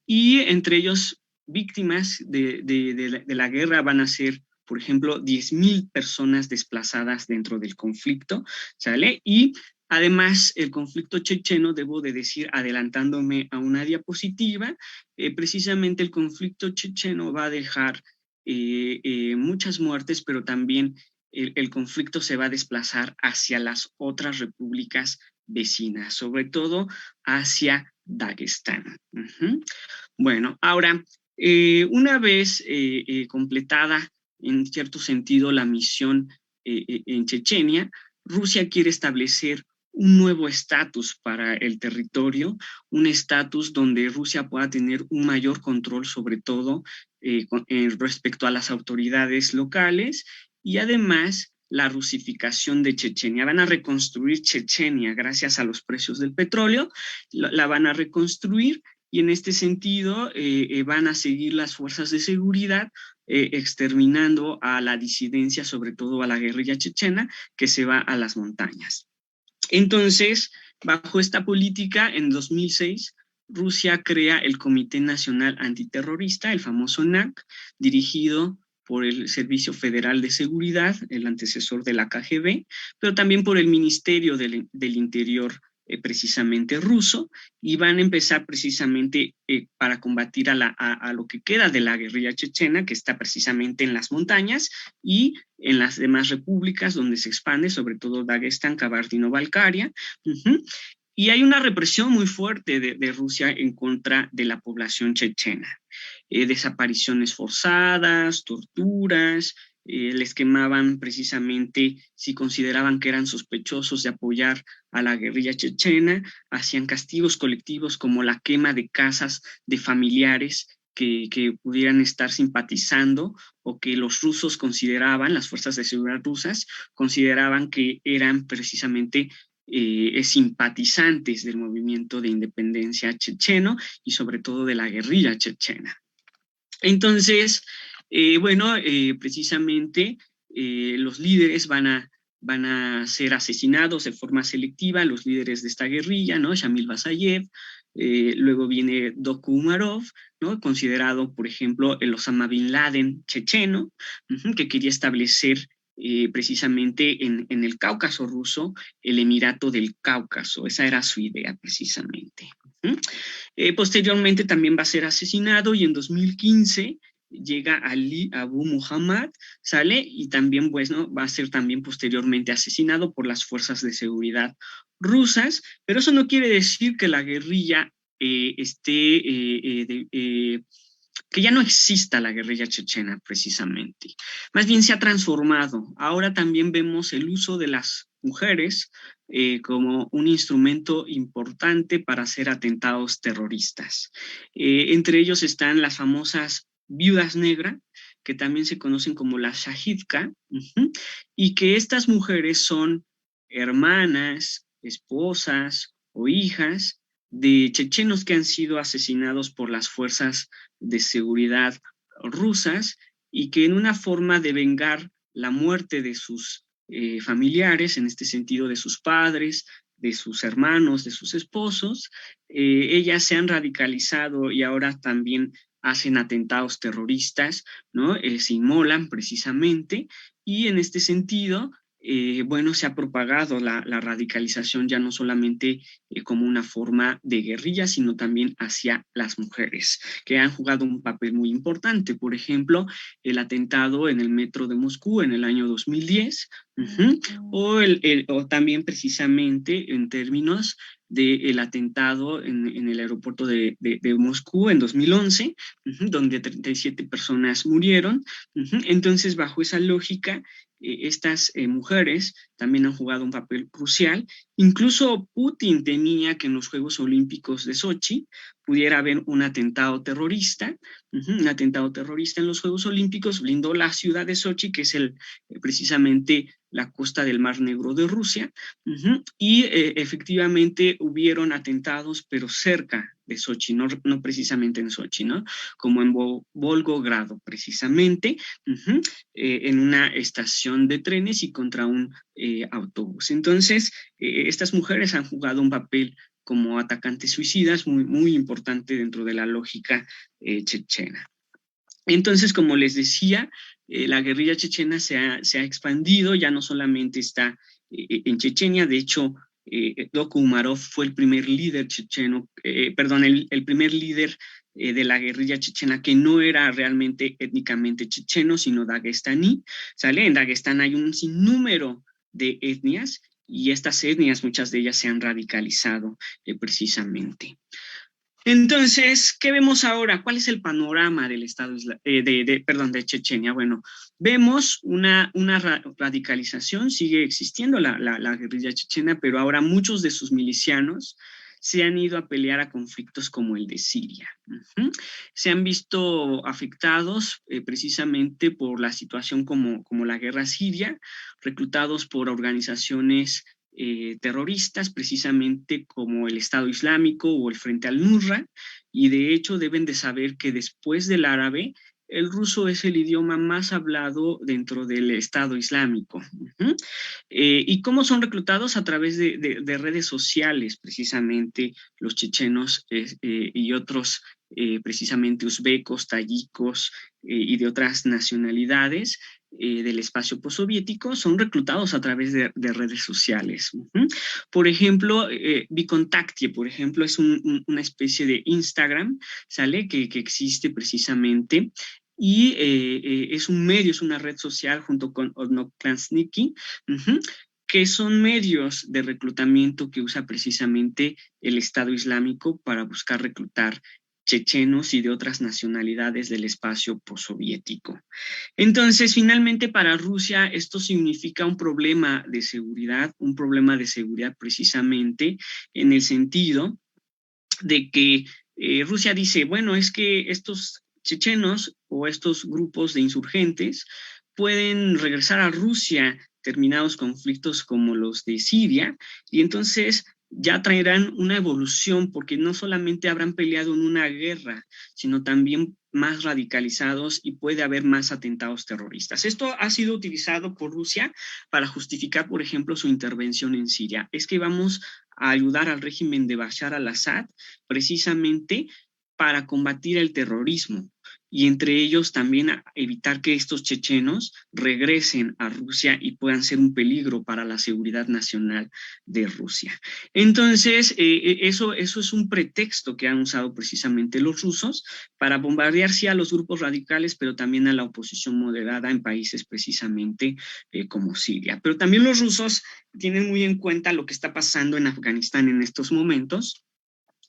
y entre ellos víctimas de la guerra van a ser, por ejemplo, 10,000 personas desplazadas dentro del conflicto, ¿sale? Y además, el conflicto checheno, debo de decir, adelantándome a una diapositiva, precisamente el conflicto checheno va a dejar muchas muertes, pero también el conflicto se va a desplazar hacia las otras repúblicas vecinas, sobre todo hacia Dagestán. Bueno, ahora, una vez completada en cierto sentido la misión en Chechenia, Rusia quiere establecer un nuevo estatus para el territorio, un estatus donde Rusia pueda tener un mayor control, sobre todo respecto a las autoridades locales, y además la rusificación de Chechenia. Van a reconstruir Chechenia gracias a los precios del petróleo, la van a reconstruir, y en este sentido van a seguir las fuerzas de seguridad exterminando a la disidencia, sobre todo a la guerrilla chechena, que se va a las montañas. Entonces, bajo esta política, en 2006, Rusia crea el Comité Nacional Antiterrorista, el famoso NAC, dirigido por el Servicio Federal de Seguridad, el antecesor de la KGB, pero también por el Ministerio del Interior precisamente ruso, y van a empezar precisamente para combatir a lo que queda de la guerrilla chechena, que está precisamente en las montañas y en las demás repúblicas donde se expande, sobre todo Dagestán, Kabardino-Balkaria. Y hay una represión muy fuerte de Rusia en contra de la población chechena. Desapariciones forzadas, torturas, les quemaban precisamente si consideraban que eran sospechosos de apoyar a la guerrilla chechena, hacían castigos colectivos como la quema de casas de familiares que pudieran estar simpatizando o que los rusos consideraban, las fuerzas de seguridad rusas, consideraban que eran precisamente simpatizantes del movimiento de independencia checheno y sobre todo de la guerrilla chechena. Entonces, precisamente los líderes van a ser asesinados de forma selectiva, los líderes de esta guerrilla, ¿no? Shamil Basayev, luego viene Doku Umarov, ¿no? Considerado, por ejemplo, el Osama Bin Laden checheno, que quería establecer precisamente en el Cáucaso ruso el Emirato del Cáucaso. Esa era su idea precisamente. Posteriormente también va a ser asesinado y en 2015 llega Ali Abu Muhammad, sale y también, pues, ¿no? Va a ser también posteriormente asesinado por las fuerzas de seguridad rusas, pero eso no quiere decir que la guerrilla que ya no exista la guerrilla chechena precisamente. Más bien se ha transformado. Ahora también vemos el uso de las mujeres como un instrumento importante para hacer atentados terroristas. Entre ellos están las famosas viudas negras, que también se conocen como la shahidka, y que estas mujeres son hermanas, esposas o hijas de chechenos que han sido asesinados por las fuerzas de seguridad rusas y que en una forma de vengar la muerte de sus familiares, en este sentido de sus padres, de sus hermanos, de sus esposos, ellas se han radicalizado y ahora también hacen atentados terroristas, ¿no? Se inmolan precisamente, y en este sentido, se ha propagado la radicalización ya no solamente como una forma de guerrilla, sino también hacia las mujeres, que han jugado un papel muy importante. Por ejemplo, el atentado en el metro de Moscú en el año 2010, o también precisamente en términos del atentado en el aeropuerto de Moscú en 2011, donde 37 personas murieron. Entonces, bajo esa lógica, estas mujeres también han jugado un papel crucial. Incluso Putin temía que en los Juegos Olímpicos de Sochi pudiera haber un atentado terrorista en los Juegos Olímpicos. Blindó la ciudad de Sochi, que es precisamente la costa del Mar Negro de Rusia, y efectivamente hubieron atentados, pero cerca de Sochi, no precisamente en Sochi, ¿no? Como en Volgogrado, precisamente, en una estación de trenes y contra un autobús. Entonces, estas mujeres han jugado un papel como atacantes suicidas muy, muy importante dentro de la lógica chechena. Entonces, como les decía, la guerrilla chechena se ha expandido, ya no solamente está en Chechenia. De hecho, Doku Umarov fue el primer líder checheno, el primer líder de la guerrilla chechena que no era realmente étnicamente checheno, sino dagestaní, ¿sale? En Dagestán hay un sinnúmero de etnias, y estas etnias, muchas de ellas se han radicalizado precisamente. Entonces, ¿qué vemos ahora? ¿Cuál es el panorama del Estado de Chechenia? Bueno, vemos una radicalización, sigue existiendo la guerrilla chechena, pero ahora muchos de sus milicianos se han ido a pelear a conflictos como el de Siria. Se han visto afectados precisamente por la situación como la guerra siria, reclutados por organizaciones terroristas, precisamente como el Estado Islámico o el Frente al-Nusra, y de hecho deben de saber que después del árabe, el ruso es el idioma más hablado dentro del Estado Islámico. ¿Y cómo son reclutados? A través de redes sociales, precisamente los chechenos y otros, precisamente uzbecos, tayikos y de otras nacionalidades del espacio postsoviético, son reclutados a través de redes sociales. Por ejemplo, Vkontakte, por ejemplo, es una especie de Instagram, ¿sale? Que existe precisamente, y es un medio, es una red social junto con Odnoklassniki, que son medios de reclutamiento que usa precisamente el Estado Islámico para buscar reclutar chechenos y de otras nacionalidades del espacio postsoviético. Entonces, finalmente, para Rusia esto significa un problema de seguridad precisamente en el sentido de que Rusia dice, bueno, es que estos chechenos o estos grupos de insurgentes pueden regresar a Rusia terminados conflictos como los de Siria, y entonces ya traerán una evolución, porque no solamente habrán peleado en una guerra, sino también más radicalizados y puede haber más atentados terroristas. Esto ha sido utilizado por Rusia para justificar, por ejemplo, su intervención en Siria. Es que vamos a ayudar al régimen de Bashar al-Assad precisamente para combatir el terrorismo y entre ellos también a evitar que estos chechenos regresen a Rusia y puedan ser un peligro para la seguridad nacional de Rusia. Entonces, eso es un pretexto que han usado precisamente los rusos para bombardear sí a los grupos radicales, pero también a la oposición moderada en países precisamente como Siria. Pero también los rusos tienen muy en cuenta lo que está pasando en Afganistán en estos momentos,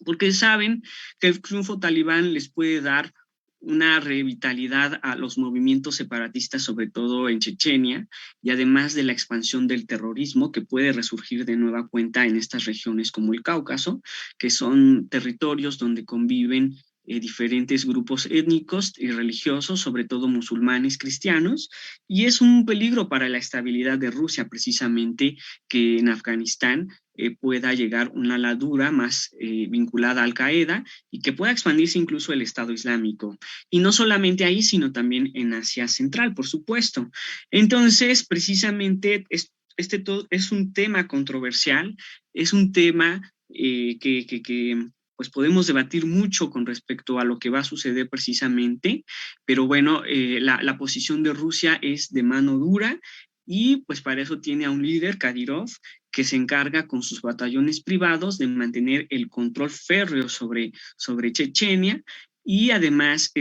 porque saben que el triunfo talibán les puede dar una revitalidad a los movimientos separatistas, sobre todo en Chechenia, y además de la expansión del terrorismo que puede resurgir de nueva cuenta en estas regiones como el Cáucaso, que son territorios donde conviven diferentes grupos étnicos y religiosos, sobre todo musulmanes, cristianos, y es un peligro para la estabilidad de Rusia, precisamente, que en Afganistán pueda llegar una ala dura más vinculada a Al-Qaeda y que pueda expandirse incluso el Estado Islámico. Y no solamente ahí, sino también en Asia Central, por supuesto. Entonces, precisamente, este todo es un tema controversial, es un tema que pues podemos debatir mucho con respecto a lo que va a suceder precisamente, pero bueno, la posición de Rusia es de mano dura y pues para eso tiene a un líder, Kadyrov, que se encarga con sus batallones privados de mantener el control férreo sobre Chechenia y además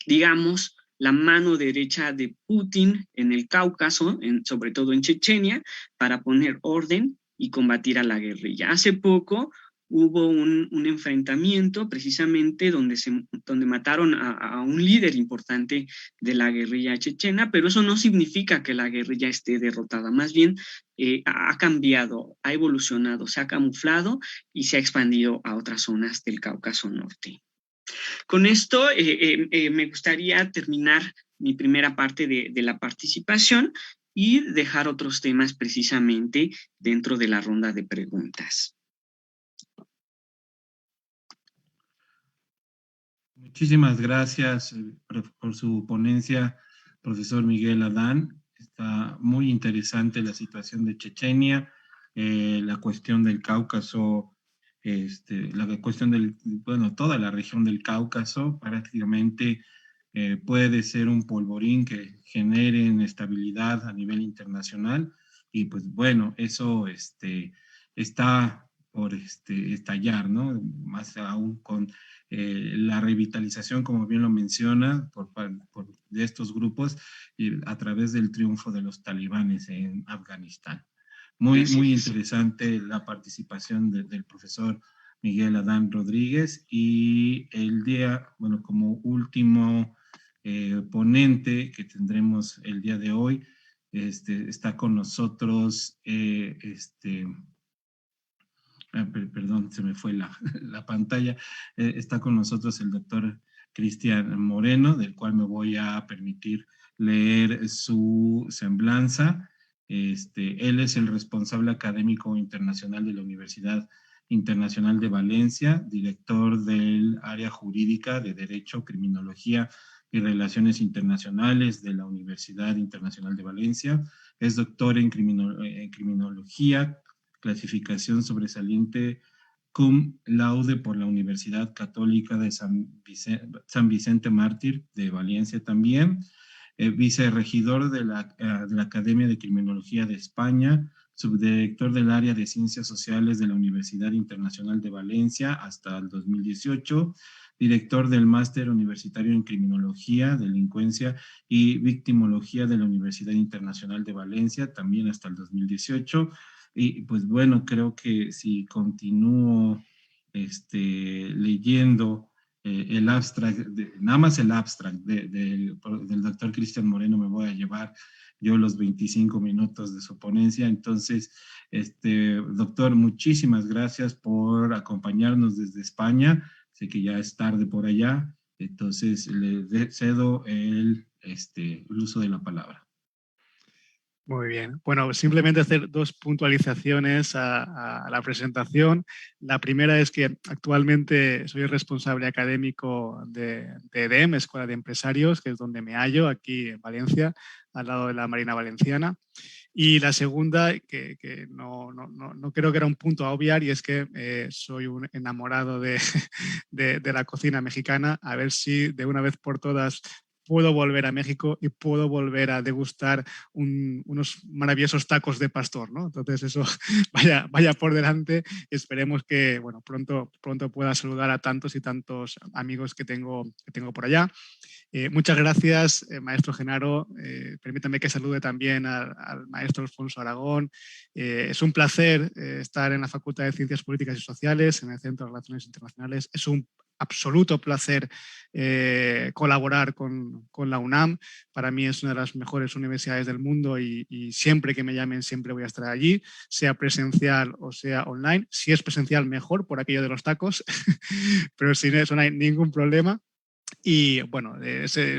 digamos, la mano derecha de Putin en el Cáucaso, sobre todo en Chechenia, para poner orden y combatir a la guerrilla. Hace poco hubo un enfrentamiento precisamente donde mataron a un líder importante de la guerrilla chechena, pero eso no significa que la guerrilla esté derrotada, más bien ha cambiado, ha evolucionado, se ha camuflado y se ha expandido a otras zonas del Cáucaso Norte. Con esto me gustaría terminar mi primera parte de la participación y dejar otros temas precisamente dentro de la ronda de preguntas. Muchísimas gracias por su ponencia, profesor Miguel Adán. Está muy interesante la situación de Chechenia, la cuestión del Cáucaso, la cuestión toda la región del Cáucaso prácticamente puede ser un polvorín que genere inestabilidad a nivel internacional y pues bueno, eso está por estallar, ¿no? Más aún con la revitalización, como bien lo menciona, de estos grupos a través del triunfo de los talibanes en Afganistán. Muy interesante la participación del profesor Miguel Adán Rodríguez y bueno, como último ponente que tendremos el día de hoy, está con nosotros perdón, se me fue la pantalla, está con nosotros el doctor Cristian Moreno, del cual me voy a permitir leer su semblanza. Él es el responsable académico internacional de la Universidad Internacional de Valencia, director del área jurídica de Derecho, Criminología y Relaciones Internacionales de la Universidad Internacional de Valencia. Es doctor en criminología, clasificación sobresaliente cum laude por la Universidad Católica de San Vicente Mártir de Valencia también, vicerregidor de la Academia de Criminología de España, subdirector del área de Ciencias Sociales de la Universidad Internacional de Valencia hasta el 2018, director del Máster Universitario en Criminología, Delincuencia y Victimología de la Universidad Internacional de Valencia, también hasta el 2018. Y pues bueno, creo que si continúo leyendo el abstract, nada más el abstract del doctor Cristian Moreno, me voy a llevar yo los 25 minutos de su ponencia. Entonces, doctor, muchísimas gracias por acompañarnos desde España. Sé que ya es tarde por allá, entonces le cedo el uso de la palabra. Muy bien. Bueno, simplemente hacer dos puntualizaciones a la presentación. La primera es que actualmente soy el responsable académico de EDEM, Escuela de Empresarios, que es donde me hallo, aquí en Valencia, al lado de la Marina Valenciana. Y la segunda, que no creo que era un punto a obviar, y es que soy un enamorado de la cocina mexicana. A ver si de una vez por todas puedo volver a México y puedo volver a degustar unos maravillosos tacos de pastor, ¿no? Entonces eso vaya por delante. Esperemos que bueno, pronto pueda saludar a tantos y tantos amigos que tengo por allá. Muchas gracias, maestro Genaro. Permítame que salude también al maestro Alfonso Aragón. Es un placer estar en la Facultad de Ciencias Políticas y Sociales, en el Centro de Relaciones Internacionales. Es un absoluto placer colaborar con la UNAM. Para mí es una de las mejores universidades del mundo y siempre que me llamen siempre voy a estar allí, sea presencial o sea online. Si es presencial, mejor, por aquello de los tacos, pero sin eso no hay ningún problema. Y bueno,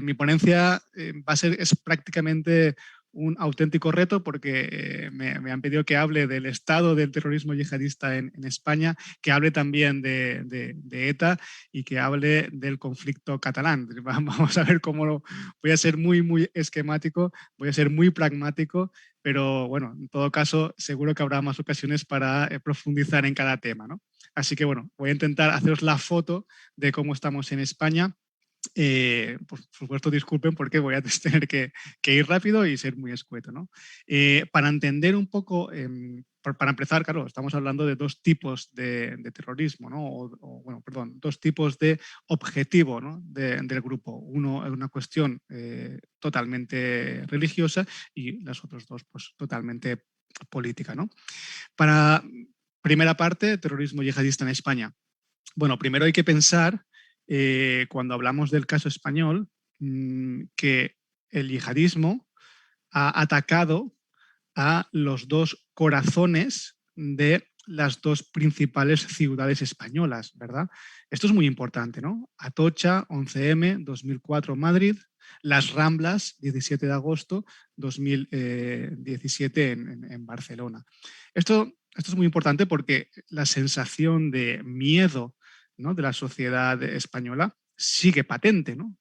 mi ponencia es prácticamente un auténtico reto porque me han pedido que hable del estado del terrorismo yihadista en España, que hable también de ETA y que hable del conflicto catalán. Vamos a ver cómo voy a ser muy esquemático, voy a ser muy pragmático, pero bueno, en todo caso seguro que habrá más ocasiones para profundizar en cada tema, ¿no? Así que bueno, voy a intentar haceros la foto de cómo estamos en España. Por supuesto, disculpen porque voy a tener que ir rápido y ser muy escueto, ¿no? Para entender un poco, para empezar, claro, estamos hablando de dos tipos de terrorismo, ¿no? Perdón, dos tipos de objetivo, ¿no? del grupo. Uno es una cuestión totalmente religiosa y las otras dos, pues, totalmente política, ¿no? Para primera parte, terrorismo yihadista en España. Bueno, primero hay que pensar cuando hablamos del caso español, que el yihadismo ha atacado a los dos corazones de las dos principales ciudades españolas, ¿verdad? Esto es muy importante, ¿no? Atocha, 11M, 2004, Madrid, Las Ramblas, 17 de agosto, 2017 en Barcelona. Esto es muy importante porque la sensación de miedo, ¿no?, de la sociedad española sigue patente, ¿no?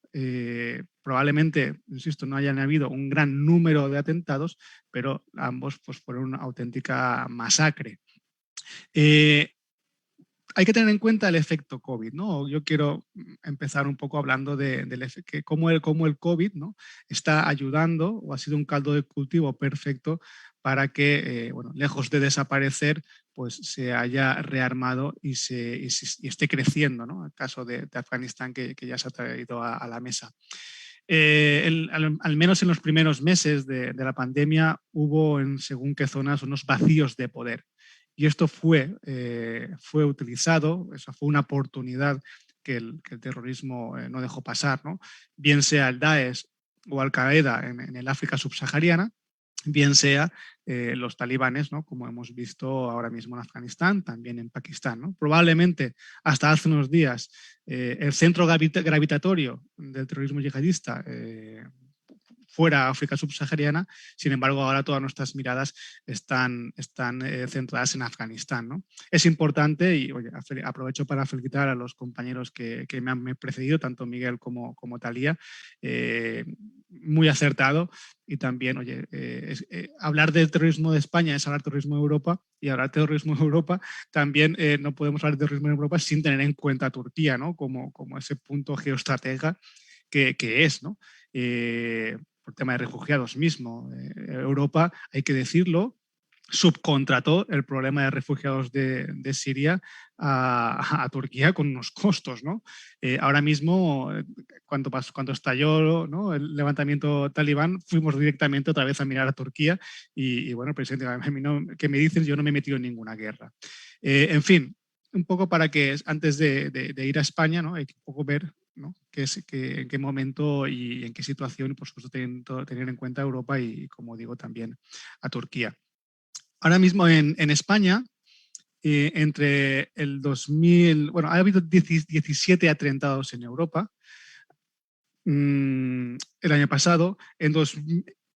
Probablemente, insisto, no hayan habido un gran número de atentados, pero ambos pues, fueron una auténtica masacre. Hay que tener en cuenta el efecto COVID, ¿no? Yo quiero empezar un poco hablando de cómo el COVID, ¿no?, está ayudando o ha sido un caldo de cultivo perfecto para que, bueno, lejos de desaparecer, pues se haya rearmado y esté creciendo, ¿no? El caso de Afganistán que ya se ha traído a la mesa. Al menos en los primeros meses de la pandemia hubo en según qué zonas unos vacíos de poder. Y esto fue utilizado, esa fue una oportunidad que el terrorismo no dejó pasar, ¿no? Bien sea el Daesh o Al-Qaeda en el África subsahariana, bien sea los talibanes, ¿no?, como hemos visto ahora mismo en Afganistán, también en Pakistán, ¿no? Probablemente hasta hace unos días el centro gravitatorio del terrorismo yihadista fuera África subsahariana, sin embargo ahora todas nuestras miradas están centradas en Afganistán, ¿no? Es importante y oye, aprovecho para felicitar a los compañeros que me han precedido, tanto Miguel como Talía, muy acertado. Y también, oye, hablar del terrorismo de España es hablar de terrorismo de Europa, y hablar de terrorismo de Europa también no podemos hablar de terrorismo en Europa sin tener en cuenta a Turquía, ¿no?, como ese punto geoestratega que es, ¿no? Por tema de refugiados mismo. Europa, hay que decirlo, subcontrató el problema de refugiados de Siria a Turquía con unos costos, ¿no? Ahora mismo, cuando estalló, ¿no?, el levantamiento talibán, fuimos directamente otra vez a mirar a Turquía y bueno, presidente, ¿qué me dices? Yo no me he metido en ninguna guerra. En fin, un poco para que antes de ir a España, ¿no?, hay que un poco ver, ¿no?, en qué momento y en qué situación, y por supuesto tener en cuenta a Europa y, como digo, también a Turquía. Ahora mismo en España, entre el 2000, bueno, ha habido 17 atentados en Europa el año pasado.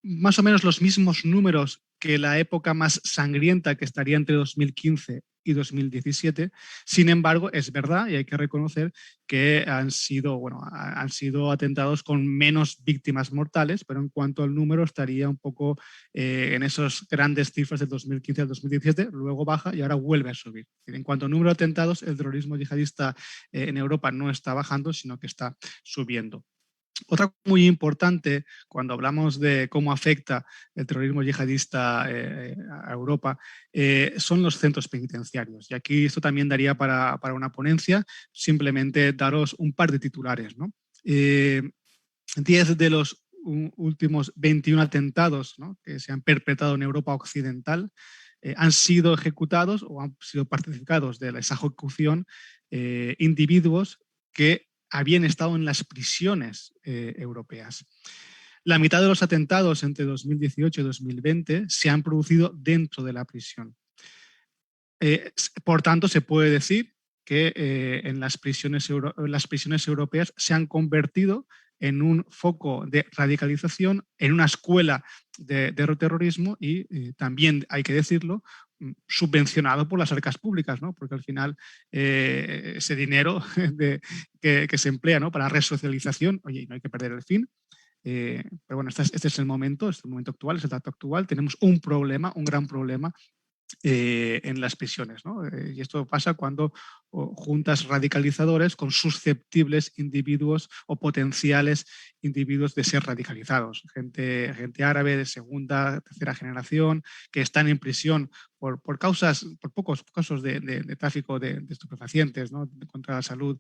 más o menos los mismos números que la época más sangrienta, que estaría entre 2015 y 2017. Sin embargo, es verdad y hay que reconocer que han sido atentados con menos víctimas mortales, pero en cuanto al número estaría un poco en esas grandes cifras del 2015 al 2017, luego baja y ahora vuelve a subir. En cuanto al número de atentados, el terrorismo yihadista en Europa no está bajando, sino que está subiendo. Otra muy importante cuando hablamos de cómo afecta el terrorismo yihadista a Europa son los centros penitenciarios. Y aquí esto también daría para una ponencia, simplemente daros un par de titulares, ¿no? 10 de los últimos 21 atentados, ¿no?, que se han perpetrado en Europa occidental han sido ejecutados o han sido participados de esa ejecución individuos que habían estado en las prisiones europeas. La mitad de los atentados entre 2018 y 2020 se han producido dentro de la prisión. Por tanto, se puede decir que en las prisiones europeas se han convertido en un foco de radicalización, en una escuela de terrorismo y también, hay que decirlo, subvencionado por las arcas públicas, ¿no? Porque al final ese dinero que se emplea, ¿no?, para resocialización, oye, no hay que perder el fin. Pero bueno, este es el momento actual, es el dato actual. Tenemos un problema, un gran problema en las prisiones, ¿no? Y esto pasa cuando juntas radicalizadores con susceptibles individuos o potenciales individuos de ser radicalizados. Gente árabe de segunda, tercera generación que están en prisión por pocos casos de tráfico de estupefacientes, ¿no?, contra la salud,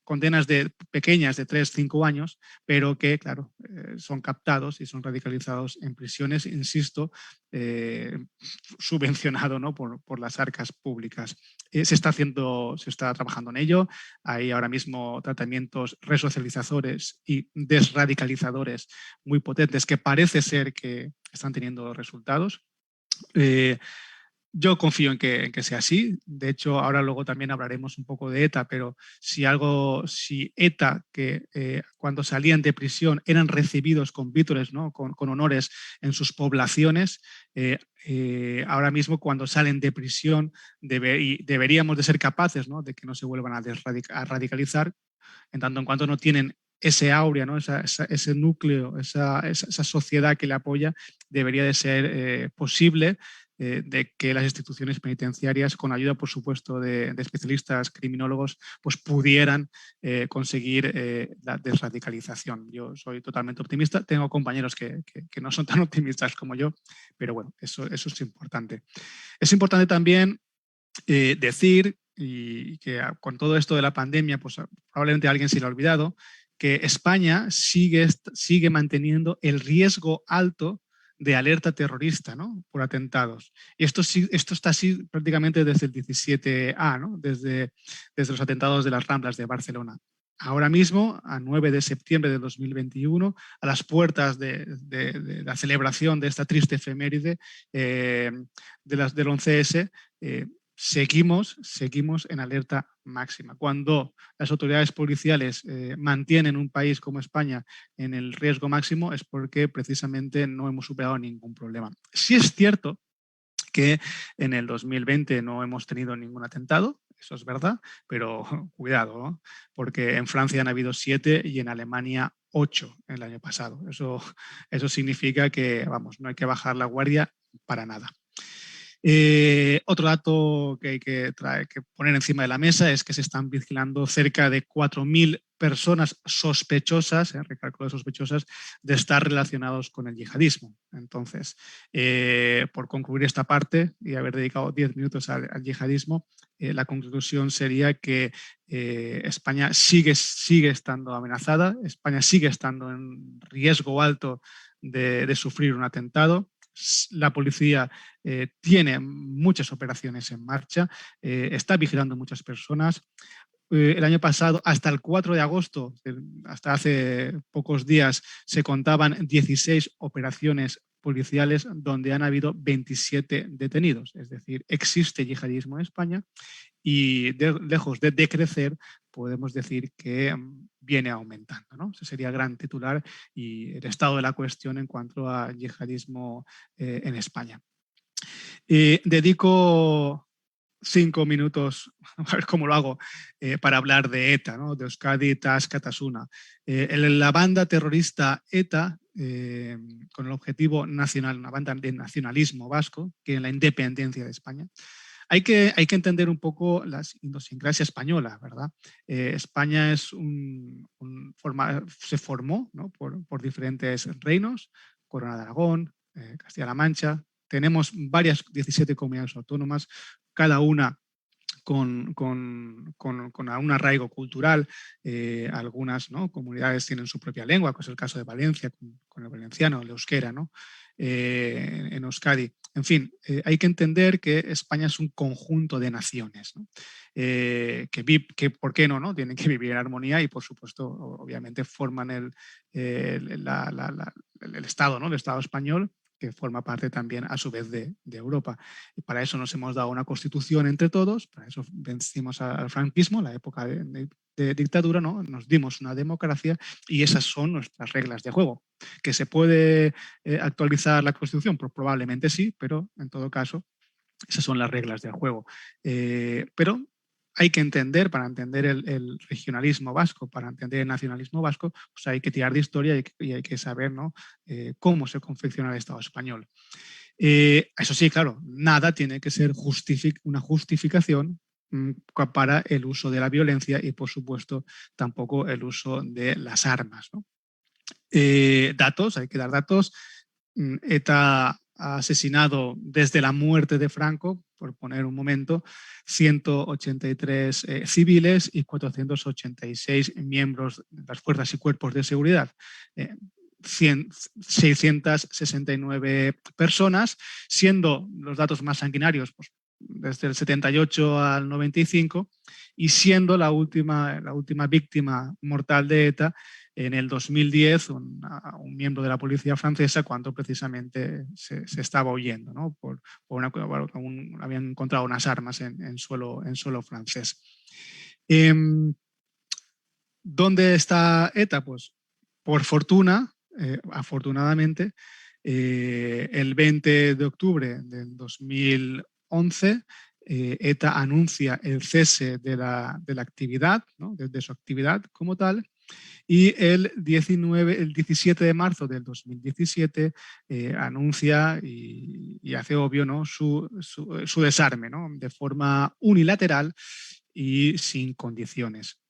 condenas pequeñas de 3, 5 años, pero que, claro, son captados y son radicalizados en prisiones, insisto, subvencionado, ¿no?, por las arcas públicas. Se está trabajando en ello. Hay ahora mismo tratamientos resocializadores y desradicalizadores muy potentes que parece ser que están teniendo resultados. Yo confío en que sea así. De hecho, ahora luego también hablaremos un poco de ETA, pero si ETA, que cuando salían de prisión eran recibidos con vítores, ¿no?, con honores en sus poblaciones, ahora mismo cuando salen de prisión deberíamos de ser capaces, ¿no?, de que no se vuelvan a radicalizar, en tanto en cuanto no tienen ese áurea, ¿no?, ese núcleo, esa sociedad que le apoya. Debería de ser posible de que las instituciones penitenciarias, con ayuda, por supuesto, de especialistas criminólogos, pues pudieran conseguir la desradicalización. Yo soy totalmente optimista. Tengo compañeros que no son tan optimistas como yo, pero bueno, eso es importante. Es importante también decir, y que con todo esto de la pandemia, pues probablemente a alguien se le ha olvidado, que España sigue manteniendo el riesgo alto de alerta terrorista, ¿no?, por atentados. Y esto está así prácticamente desde el 17A, ¿no?, desde los atentados de las Ramblas de Barcelona. Ahora mismo, a 9 de septiembre de 2021, a las puertas de la celebración de esta triste efeméride del 11S, seguimos en alerta máxima. Cuando las autoridades policiales mantienen un país como España en el riesgo máximo es porque precisamente no hemos superado ningún problema. Sí es cierto que en el 2020 no hemos tenido ningún atentado, eso es verdad, pero cuidado, ¿no?, porque en Francia han habido 7 y en Alemania 8 el año pasado. Eso significa que, vamos, no hay que bajar la guardia para nada. Otro dato que hay que poner encima de la mesa es que se están vigilando cerca de 4.000 personas sospechosas, recalco de sospechosas, de estar relacionados con el yihadismo. Entonces, por concluir esta parte y haber dedicado 10 minutos al yihadismo, la conclusión sería que España sigue estando amenazada, España sigue estando en riesgo alto de sufrir un atentado. La policía tiene muchas operaciones en marcha, está vigilando muchas personas. El año pasado, hasta el 4 de agosto, hasta hace pocos días, se contaban 16 operaciones policiales donde han habido 27 detenidos. Es decir, existe yihadismo en España y lejos de decrecer, podemos decir que viene aumentando, ¿no? Ese sería el gran titular y el estado de la cuestión en cuanto a yihadismo en España. Dedico 5 minutos, a ver cómo lo hago, para hablar de ETA, ¿no? De Euskadi Tasuna. La banda terrorista ETA, con el objetivo nacional, una banda de nacionalismo vasco, que en la independencia de España. Hay que entender un poco la idiosincrasia española, ¿verdad? España es se formó, ¿no? por diferentes reinos, Corona de Aragón, Castilla-La Mancha. Tenemos 17 comunidades autónomas, cada una con un arraigo cultural. Algunas, ¿no? comunidades tienen su propia lengua, que es el caso de Valencia, con el valenciano, el euskera, ¿no? En Euskadi. En fin, hay que entender que España es un conjunto de naciones, ¿no? Que, ¿por qué no? Tienen que vivir en armonía y, por supuesto, obviamente forman el Estado, ¿no? El Estado español, que forma parte también a su vez de Europa. Y para eso nos hemos dado una constitución entre todos, para eso vencimos al franquismo, la época de dictadura, ¿no? Nos dimos una democracia y esas son nuestras reglas de juego. ¿Que se puede actualizar la constitución? Pues probablemente sí, pero en todo caso esas son las reglas del juego. Pero hay que entender, para entender el regionalismo vasco, para entender el nacionalismo vasco, pues hay que tirar de historia y hay que saber, ¿no? Cómo se confecciona el Estado español. Eso sí, claro, nada tiene que ser una justificación para el uso de la violencia y, por supuesto, tampoco el uso de las armas, ¿no? Datos, hay que dar datos. ETA ha asesinado desde la muerte de Franco, por poner un momento, 183 civiles y 486 miembros de las fuerzas y cuerpos de seguridad. 669 personas, siendo los datos más sanguinarios pues, desde el 78 al 95 y siendo la última víctima mortal de ETA en el 2010 un miembro de la policía francesa cuando precisamente se estaba huyendo, ¿no? Habían encontrado unas armas en suelo francés. ¿Dónde está ETA? Pues por fortuna, afortunadamente, el 20 de octubre del 2011 ETA anuncia el cese de la actividad, ¿no? de su actividad como tal. Y el 17 de marzo del 2017 anuncia y hace obvio, ¿no? su desarme, ¿no? De forma unilateral y sin condiciones.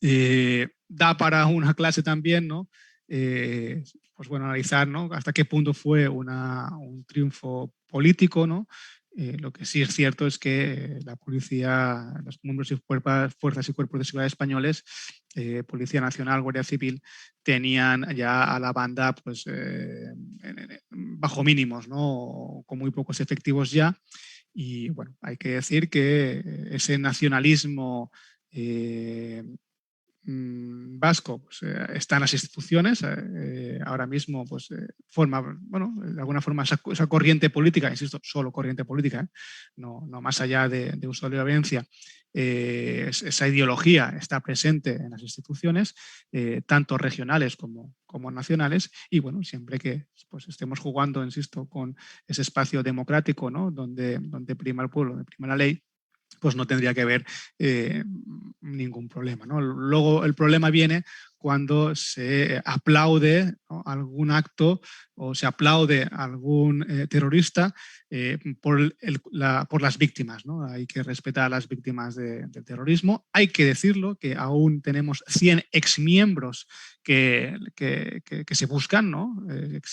Da para una clase también, ¿no? Pues bueno, analizar, ¿no? hasta qué punto fue un triunfo político, ¿no? Lo que sí es cierto es que la policía, los miembros y fuerzas y cuerpos de seguridad españoles, Policía Nacional, Guardia Civil, tenían ya a la banda pues, bajo mínimos, ¿no? Con muy pocos efectivos ya. Y bueno, hay que decir que ese nacionalismo vasco pues, está en las instituciones, ahora mismo pues, forma, bueno, de alguna forma esa corriente política, insisto, solo corriente política, no más allá de uso de la violencia, esa ideología está presente en las instituciones, tanto regionales como nacionales, y bueno, siempre que pues, estemos jugando, insisto, con ese espacio democrático, ¿no? donde prima el pueblo, donde prima la ley, pues no tendría que haber ningún problema, ¿no? Luego el problema viene cuando se aplaude, ¿no? algún acto o se aplaude a algún terrorista por las víctimas, ¿no? Hay que respetar a las víctimas del terrorismo. Hay que decirlo que aún tenemos 100 exmiembros que se buscan, ¿no?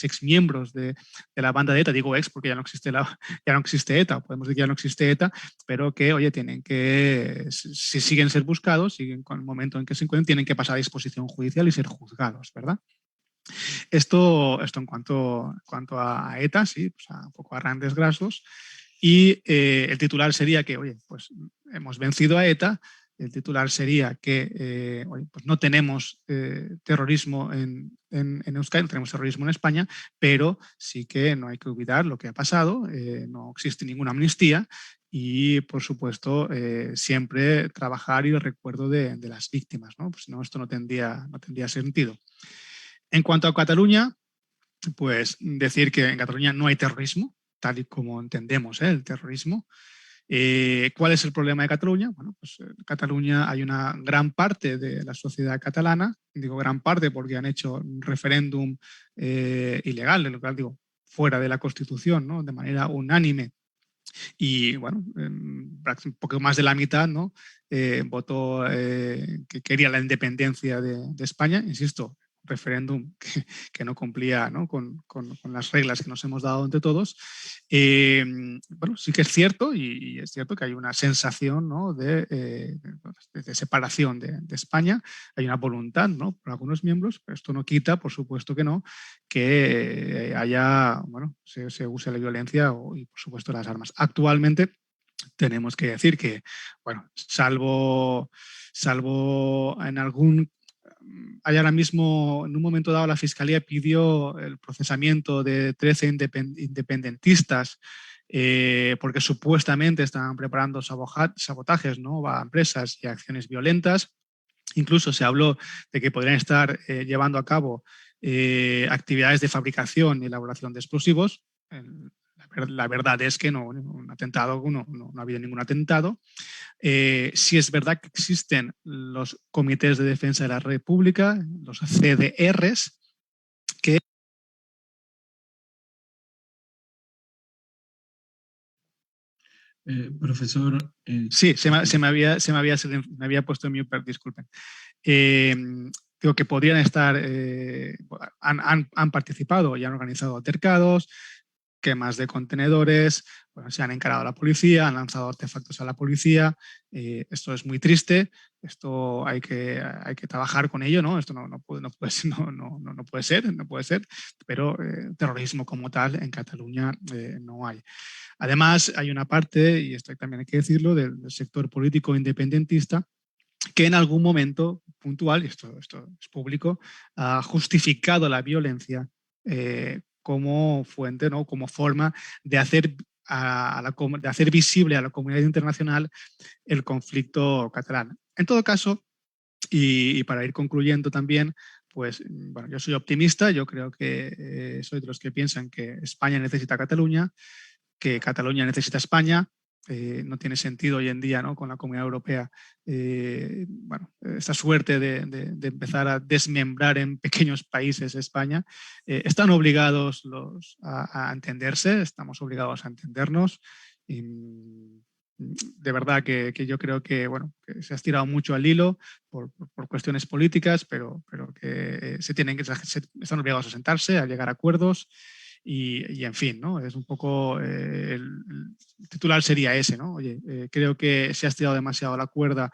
Exmiembros de la banda de ETA, digo ex porque ya no existe ETA, podemos decir que ya no existe ETA, pero que, oye, tienen que, si siguen ser buscados, siguen con el momento en que se encuentren, tienen que pasar a disposición judicial y ser juzgados, ¿verdad? Esto en cuanto a ETA, sí, pues un poco a grandes rasgos. Y el titular sería que, oye, pues hemos vencido a ETA, el titular sería que pues no tenemos terrorismo en Euskadi, no tenemos terrorismo en España, pero sí que no hay que olvidar lo que ha pasado, no existe ninguna amnistía y, por supuesto, siempre trabajar y el recuerdo de las víctimas, ¿no? Pues no, esto no tendría sentido. En cuanto a Cataluña, pues decir que en Cataluña no hay terrorismo, tal y como entendemos el terrorismo. ¿Cuál es el problema de Cataluña? Bueno, pues en Cataluña hay una gran parte de la sociedad catalana, digo gran parte porque han hecho un referéndum ilegal, en lo cual digo fuera de la Constitución, ¿no? De manera unánime. Y bueno, un poco más de la mitad, ¿no? Votó que quería la independencia de España, insisto, referéndum que no cumplía, ¿no? Con las reglas que nos hemos dado entre todos. Bueno, sí que es cierto, y es cierto que hay una sensación, ¿no? de separación de España, hay una voluntad, ¿no? Por algunos miembros, pero esto no quita, por supuesto que no, que haya, bueno, se use la violencia y por supuesto las armas. Actualmente tenemos que decir que, bueno, salvo en algún... Hay ahora mismo, en un momento dado, la Fiscalía pidió el procesamiento de 13 independentistas porque supuestamente estaban preparando sabotajes, ¿no? A empresas y acciones violentas. Incluso se habló de que podrían estar llevando a cabo actividades de fabricación y elaboración de explosivos. La verdad es que no ha habido ningún atentado. Sí es verdad que existen los comités de defensa de la República, los CDRs, que... Profesor... Sí, se me había puesto en mute, disculpen. Digo que podrían estar, han participado y han organizado altercados, quemas de contenedores, bueno, se han encarado a la policía, han lanzado artefactos a la policía. Esto es muy triste, esto hay que trabajar con ello, ¿no? Esto no puede ser, pero terrorismo como tal en Cataluña no hay. Además, hay una parte, y esto también hay que decirlo, del sector político independentista, que en algún momento puntual, y esto es público, ha justificado la violencia como fuente, ¿no? Como forma de hacer, de hacer visible a la comunidad internacional el conflicto catalán. En todo caso, y para ir concluyendo también, pues bueno, yo soy optimista, yo creo que soy de los que piensan que España necesita a Cataluña, que Cataluña necesita a España. No tiene sentido hoy en día, ¿no? Con la Comunidad Europea, bueno, esta suerte de empezar a desmembrar en pequeños países España. Están obligados a entenderse, estamos obligados a entendernos. Y, de verdad que yo creo que, bueno, que se ha estirado mucho al hilo por cuestiones políticas, pero que están obligados a sentarse, a llegar a acuerdos. Y en fin, ¿no? Es un poco, el titular sería ese, ¿no? Oye, creo que se ha estirado demasiado la cuerda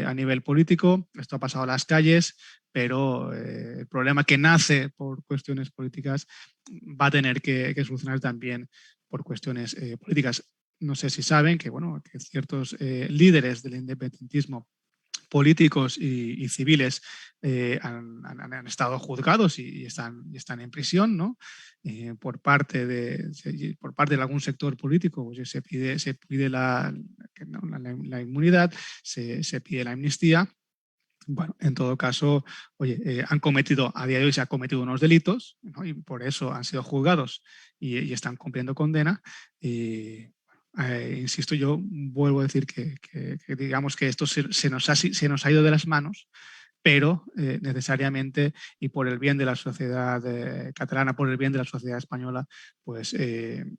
a nivel político, esto ha pasado a las calles, pero el problema que nace por cuestiones políticas va a tener que solucionar también por cuestiones políticas. No sé si saben que, bueno, que ciertos líderes del independentismo políticos y civiles han estado juzgados y están en prisión, ¿no? Por parte de algún sector político, pues se pide la inmunidad, se pide la amnistía. Bueno, en todo caso, oye, a día de hoy se han cometido unos delitos, ¿no? Y por eso han sido juzgados y están cumpliendo condena. Insisto, yo vuelvo a decir que digamos que esto se nos ha ido de las manos, pero necesariamente y por el bien de la sociedad catalana, por el bien de la sociedad española, pues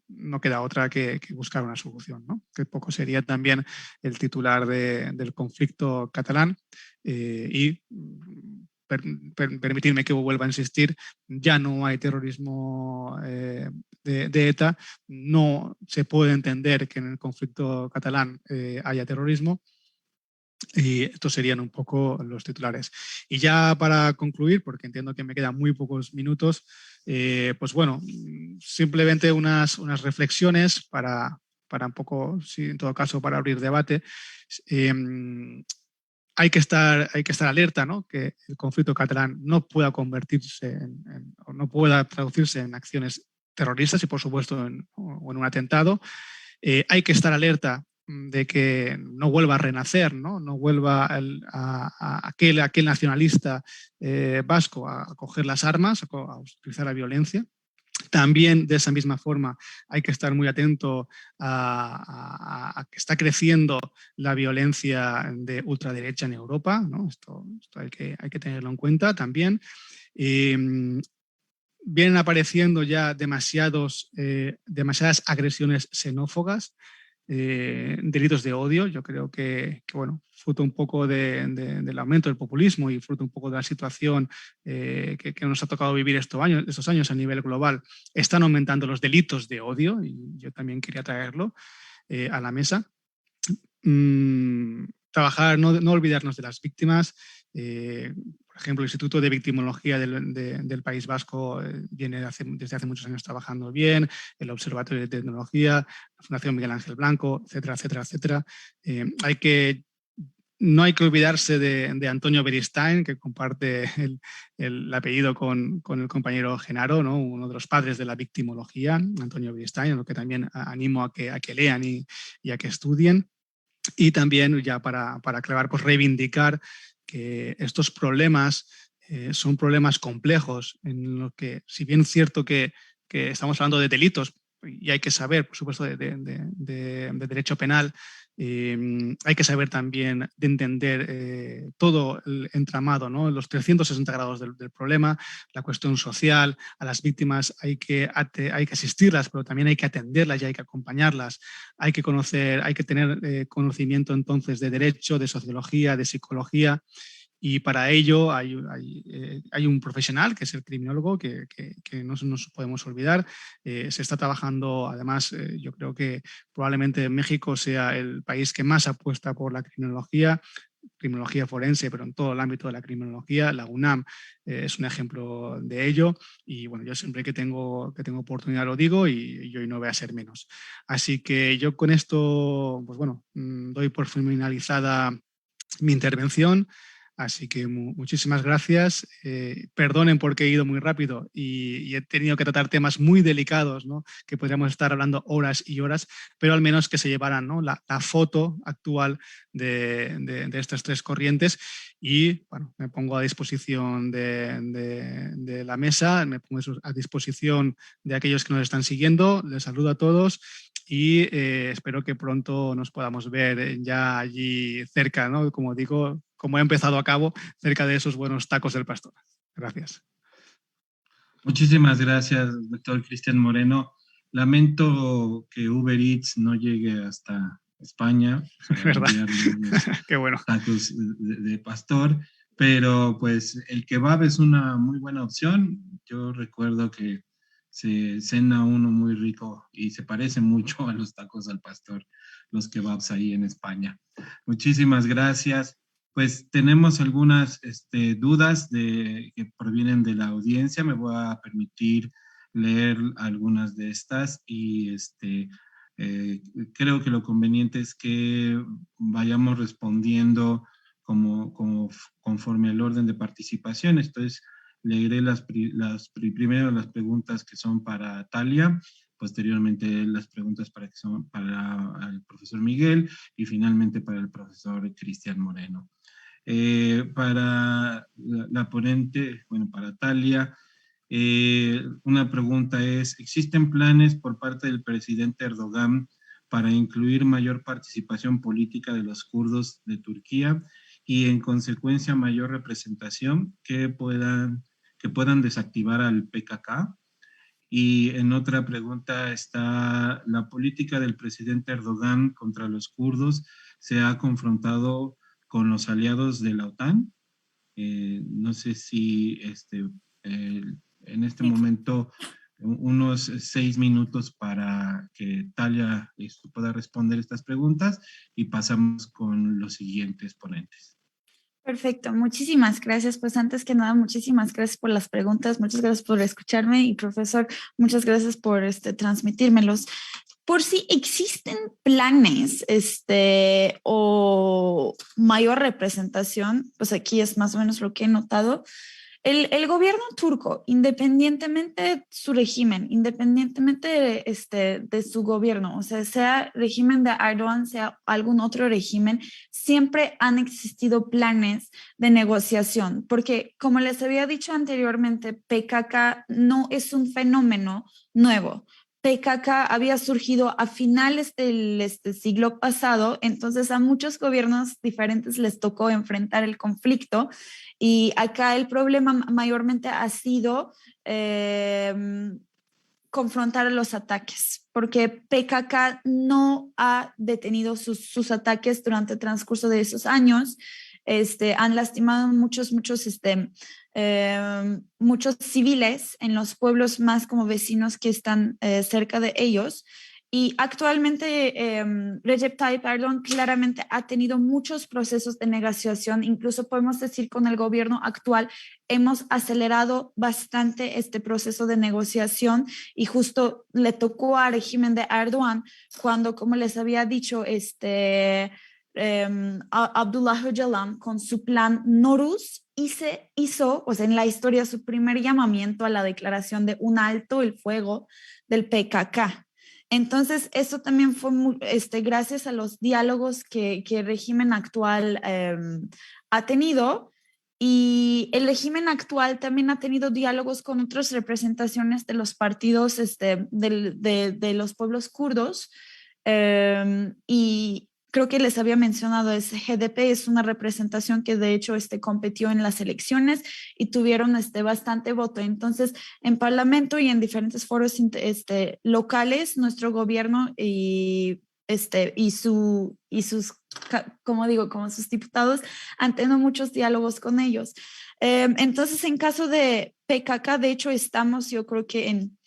no queda otra que buscar una solución, ¿no? Que poco sería también el titular del conflicto catalán y permitirme que vuelva a insistir, ya no hay terrorismo de ETA, no se puede entender que en el conflicto catalán haya terrorismo. Y estos serían un poco los titulares. Y ya para concluir, porque entiendo que me quedan muy pocos minutos, pues bueno, simplemente unas reflexiones para para un poco, sí, en todo caso, para abrir debate, hay que estar alerta, ¿no? Que el conflicto catalán no pueda convertirse o no pueda traducirse en acciones terroristas y, por supuesto, en un atentado. Hay que estar alerta de que no vuelva a renacer, no vuelva aquel nacionalista vasco a coger las armas, a utilizar la violencia. También, de esa misma forma, hay que estar muy atento a que está creciendo la violencia de ultraderecha en Europa, ¿no? Esto hay que tenerlo en cuenta también. Vienen apareciendo ya demasiadas agresiones xenófobas, delitos de odio. Yo creo que bueno, fruto un poco del aumento del populismo y fruto un poco de la situación que nos ha tocado vivir estos años a nivel global, están aumentando los delitos de odio, y yo también quería traerlo a la mesa. Trabajar, no olvidarnos de las víctimas. Por ejemplo, el Instituto de Victimología del País Vasco viene desde hace muchos años trabajando bien, el Observatorio de Tecnología, la Fundación Miguel Ángel Blanco, etcétera, etcétera, etcétera. No hay que olvidarse de Antonio Beristain, que comparte el apellido con el compañero Genaro, ¿no? Uno de los padres de la victimología, Antonio Beristain, a lo que también animo a que lean y a que estudien. Y también, ya para acabar, pues reivindicar que estos problemas son problemas complejos, en los que, si bien es cierto que estamos hablando de delitos, y hay que saber, por supuesto, de derecho penal, hay que saber también de entender todo el entramado, ¿no? Los 360 grados del problema, la cuestión social. A las víctimas hay que asistirlas, pero también hay que atenderlas y hay que acompañarlas. Hay que tener conocimiento entonces de derecho, de sociología, de psicología. Y para ello hay un profesional, que es el criminólogo, que no nos podemos olvidar. Se está trabajando, además, yo creo que probablemente México sea el país que más apuesta por la criminología forense, pero en todo el ámbito de la criminología. La UNAM es un ejemplo de ello, y bueno, yo siempre que tengo oportunidad lo digo, y hoy no voy a ser menos. Así que yo con esto, pues bueno, doy por finalizada mi intervención. Así que muchísimas gracias. Perdonen porque he ido muy rápido y he tenido que tratar temas muy delicados, ¿no? Que podríamos estar hablando horas y horas, pero al menos que se llevaran, ¿no? la foto actual de estas tres corrientes. Y bueno, me pongo a disposición de la mesa, me pongo a disposición de aquellos que nos están siguiendo. Les saludo a todos y espero que pronto nos podamos ver ya allí cerca, ¿no? Como digo, como he empezado a cabo, cerca de esos buenos tacos del pastor. Gracias. Muchísimas gracias, doctor Cristian Moreno. Lamento que Uber Eats no llegue hasta España. ¿Verdad? Qué bueno. Tacos de pastor, pero pues el kebab es una muy buena opción. Yo recuerdo que se cena uno muy rico y se parece mucho a los tacos al pastor, los kebabs ahí en España. Muchísimas gracias. Pues tenemos algunas dudas que provienen de la audiencia. Me voy a permitir leer algunas de estas y creo que lo conveniente es que vayamos respondiendo conforme al orden de participación. Entonces, leeré primero las preguntas que son para Talia, posteriormente las preguntas que son para el profesor Miguel y finalmente para el profesor Cristian Moreno. Para la ponente, bueno, para Talia, una pregunta es, ¿existen planes por parte del presidente Erdogan para incluir mayor participación política de los kurdos de Turquía y en consecuencia mayor representación que puedan desactivar al PKK? Y en otra pregunta está, ¿la política del presidente Erdogan contra los kurdos se ha confrontado con los aliados de la OTAN? No sé si en este momento unos 6 minutos para que Talia pueda responder estas preguntas y pasamos con los siguientes ponentes. Perfecto, muchísimas gracias. Pues antes que nada, muchísimas gracias por las preguntas, muchas gracias por escucharme y profesor, muchas gracias por transmitírmelos. por si existen planes o mayor representación, pues aquí es más o menos lo que he notado. El gobierno turco, independientemente de su régimen, independientemente de su gobierno, o sea régimen de Erdogan, sea algún otro régimen, siempre han existido planes de negociación, porque como les había dicho anteriormente, PKK no es un fenómeno nuevo. PKK había surgido a finales del siglo pasado, entonces a muchos gobiernos diferentes les tocó enfrentar el conflicto y acá el problema mayormente ha sido confrontar los ataques, porque PKK no ha detenido sus ataques durante el transcurso de esos años. Han lastimado muchos civiles en los pueblos más como vecinos que están cerca de ellos. Y actualmente Recep Tayyip Erdogan claramente ha tenido muchos procesos de negociación, incluso podemos decir con el gobierno actual hemos acelerado bastante este proceso de negociación y justo le tocó al régimen de Erdogan cuando, como les había dicho, Abdullah Öcalan con su plan Noruz hizo, o sea, en la historia su primer llamamiento a la declaración de un alto el fuego del PKK. Entonces, eso también fue gracias a los diálogos que el régimen actual ha tenido. Y el régimen actual también ha tenido diálogos con otras representaciones de los partidos de los pueblos kurdos. Y creo que les había mencionado, GDP es una representación que de hecho compitió en las elecciones y tuvieron bastante voto. Entonces, en Parlamento y en diferentes foros locales, nuestro gobierno y sus, como digo, como sus diputados han tenido muchos diálogos con ellos. Entonces, en caso de PKK, de hecho, estamos, yo creo que en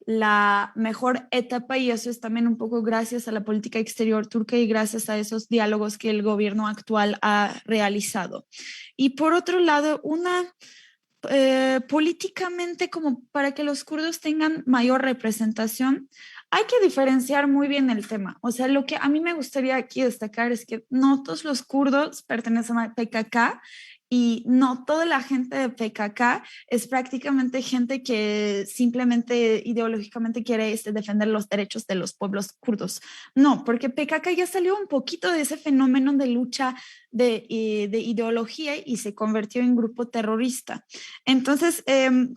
la mejor etapa y eso es también un poco gracias a la política exterior turca y gracias a esos diálogos que el gobierno actual ha realizado. Y por otro lado, políticamente como para que los kurdos tengan mayor representación, hay que diferenciar muy bien el tema. O sea, lo que a mí me gustaría aquí destacar es que no todos los kurdos pertenecen a PKK y no toda la gente de PKK es prácticamente gente que simplemente ideológicamente quiere defender los derechos de los pueblos kurdos. No, porque PKK ya salió un poquito de ese fenómeno de lucha de ideología y se convirtió en grupo terrorista. Entonces,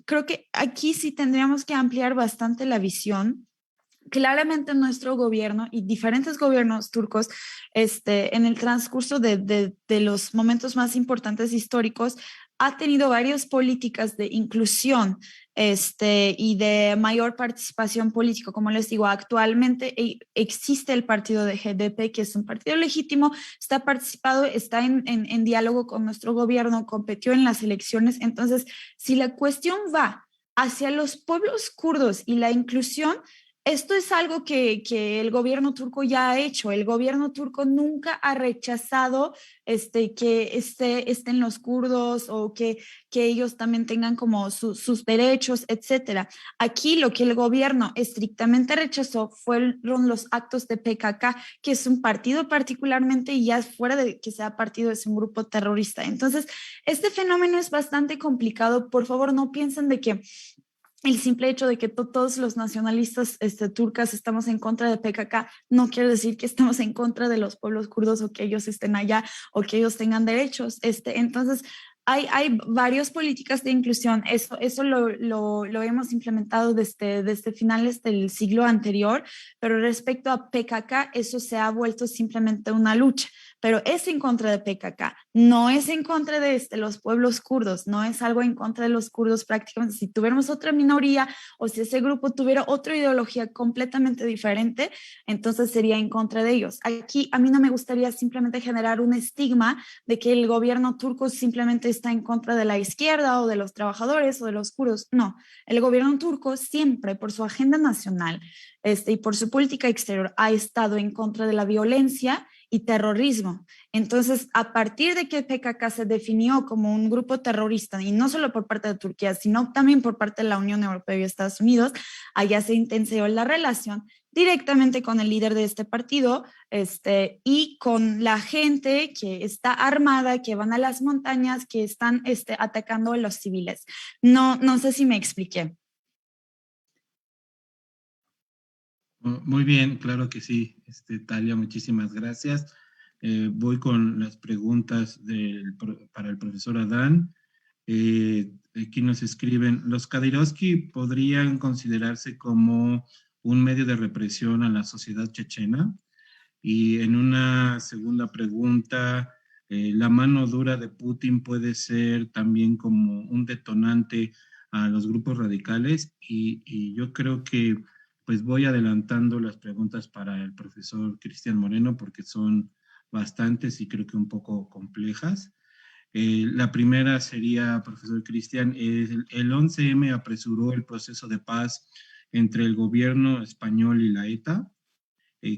creo que aquí sí tendríamos que ampliar bastante la visión. Claramente nuestro gobierno y diferentes gobiernos turcos en el transcurso de los momentos más importantes históricos ha tenido varias políticas de inclusión y de mayor participación política. Como les digo, actualmente existe el partido de GDP, que es un partido legítimo, está participado, está en diálogo con nuestro gobierno, competió en las elecciones. Entonces, si la cuestión va hacia los pueblos kurdos y la inclusión, esto es algo que el gobierno turco ya ha hecho. El gobierno turco nunca ha rechazado que estén los kurdos o que ellos también tengan como sus derechos, etcétera. Aquí lo que el gobierno estrictamente rechazó fueron los actos de PKK, que es un partido particularmente y ya fuera de que sea partido es un grupo terrorista. Entonces, este fenómeno es bastante complicado. Por favor, no piensen de que el simple hecho de que todos los nacionalistas turcas estamos en contra de PKK no quiere decir que estamos en contra de los pueblos kurdos o que ellos estén allá o que ellos tengan derechos. Entonces, hay varias políticas de inclusión. Eso lo hemos implementado desde finales del siglo anterior, pero respecto a PKK, eso se ha vuelto simplemente una lucha. Pero es en contra de PKK, no es en contra de los pueblos kurdos, no es algo en contra de los kurdos prácticamente. Si tuviéramos otra minoría o si ese grupo tuviera otra ideología completamente diferente, entonces sería en contra de ellos. Aquí a mí no me gustaría simplemente generar un estigma de que el gobierno turco simplemente está en contra de la izquierda o de los trabajadores o de los kurdos. No, el gobierno turco siempre por su agenda nacional y por su política exterior ha estado en contra de la violencia y terrorismo. Entonces, a partir de que PKK se definió como un grupo terrorista, y no solo por parte de Turquía, sino también por parte de la Unión Europea y Estados Unidos, allá se intensificó la relación directamente con el líder de este partido y con la gente que está armada, que van a las montañas, que están atacando a los civiles. No sé si me expliqué. Muy bien, claro que sí, Talia, muchísimas gracias. Voy con las preguntas para el profesor Adán. Aquí nos escriben, ¿los Kadyrovski podrían considerarse como un medio de represión a la sociedad chechena? Y en una segunda pregunta, ¿la mano dura de Putin puede ser también como un detonante a los grupos radicales? Y yo creo que pues voy adelantando las preguntas para el profesor Cristian Moreno porque son bastantes y creo que un poco complejas. La primera sería, profesor Cristian, el 11M apresuró el proceso de paz entre el gobierno español y la ETA.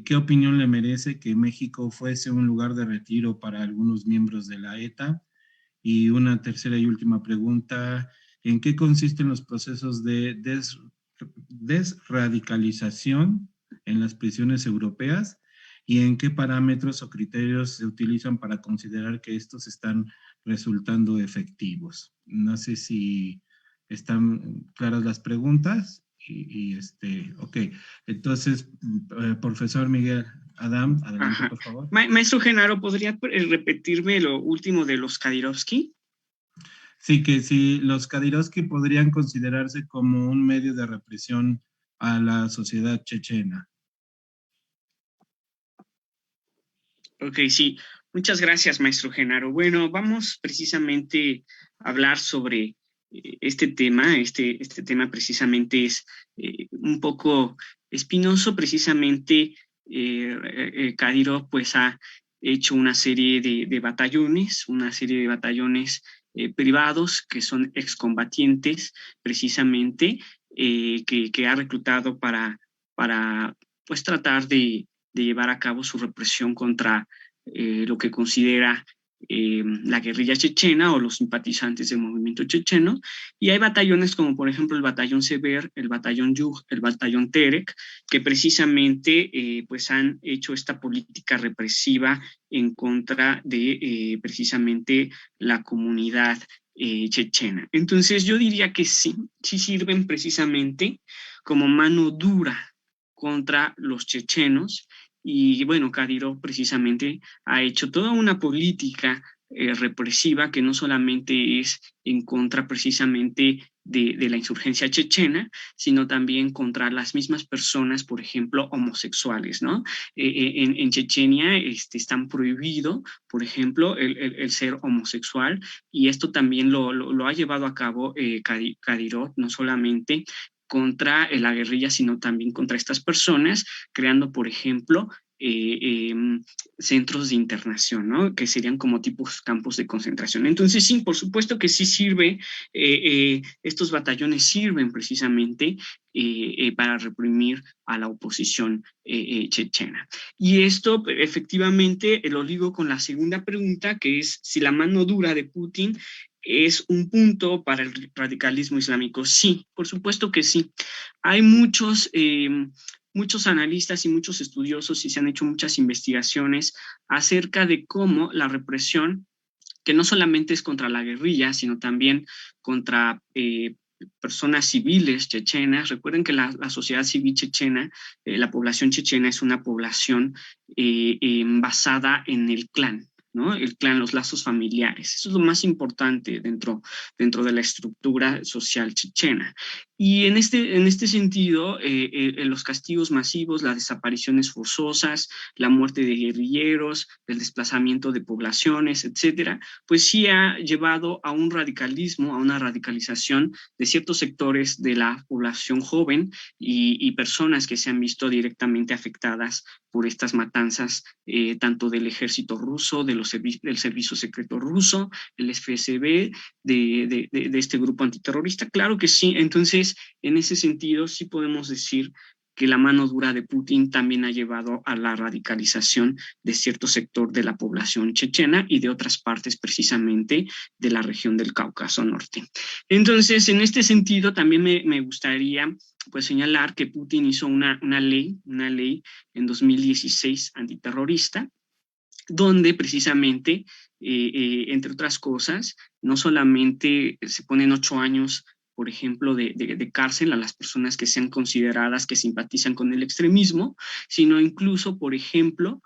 ¿Qué opinión le merece que México fuese un lugar de retiro para algunos miembros de la ETA? Y una tercera y última pregunta, ¿en qué consisten los procesos de desradicalización en las prisiones europeas? ¿Y en qué parámetros o criterios se utilizan para considerar que estos están resultando efectivos? No sé si están claras las preguntas. Ok. Entonces, profesor Miguel Adam, adelante, Ajá. por favor. Maestro Genaro, ¿podría repetirme lo último de los Kadyrovski? Sí, que si los Kadyrovski podrían considerarse como un medio de represión a la sociedad chechena. Ok, sí. Muchas gracias, maestro Genaro. Bueno, vamos precisamente a hablar sobre este tema. Este tema precisamente es un poco espinoso. Precisamente, Kadyrov pues ha hecho una serie de batallones, privados que son excombatientes, precisamente, que ha reclutado para pues tratar de llevar a cabo su represión contra lo que considera la guerrilla chechena o los simpatizantes del movimiento checheno. Y hay batallones como por ejemplo el batallón Sever, el batallón Yug, el batallón Terek, que precisamente pues han hecho esta política represiva en contra de precisamente la comunidad chechena. Entonces yo diría que sí sirven precisamente como mano dura contra los chechenos. Y bueno, Kadyrov precisamente ha hecho toda una política represiva que no solamente es en contra precisamente de la insurgencia chechena, sino también contra las mismas personas, por ejemplo, homosexuales, ¿no? En Chechenia están prohibido, por ejemplo, el ser homosexual, y esto también lo ha llevado a cabo Kadyrov, no solamente contra la guerrilla, sino también contra estas personas, creando, por ejemplo, centros de internación, ¿no? Que serían como tipos campos de concentración. Entonces, sí, por supuesto que sí sirve, estos batallones sirven precisamente para reprimir a la oposición chechena. Y esto, efectivamente, lo ligo con la segunda pregunta, que es si la mano dura de Putin es un punto para el radicalismo islámico. Sí, por supuesto que sí. Hay muchos analistas y muchos estudiosos y se han hecho muchas investigaciones acerca de cómo la represión, que no solamente es contra la guerrilla, sino también contra personas civiles chechenas. Recuerden que la sociedad civil chechena, la población chechena es una población basada en el clan, ¿no? El clan, los lazos familiares. Eso es lo más importante dentro de la estructura social chechena. Y en este sentido, los castigos masivos, las desapariciones forzosas, la muerte de guerrilleros, el desplazamiento de poblaciones, etcétera, pues sí ha llevado a un radicalismo, a una radicalización de ciertos sectores de la población joven y personas que se han visto directamente afectadas por estas matanzas, tanto del ejército ruso, del servicio secreto ruso, el FSB, de este grupo antiterrorista. Claro que sí. Entonces, en ese sentido, sí podemos decir que la mano dura de Putin también ha llevado a la radicalización de cierto sector de la población chechena y de otras partes precisamente de la región del Cáucaso Norte. Entonces, en este sentido, también me gustaría pues señalar que Putin hizo una ley en 2016 antiterrorista, donde precisamente, entre otras cosas, no solamente se ponen 8 años, por ejemplo, de cárcel a las personas que sean consideradas que simpatizan con el extremismo, sino incluso, por ejemplo,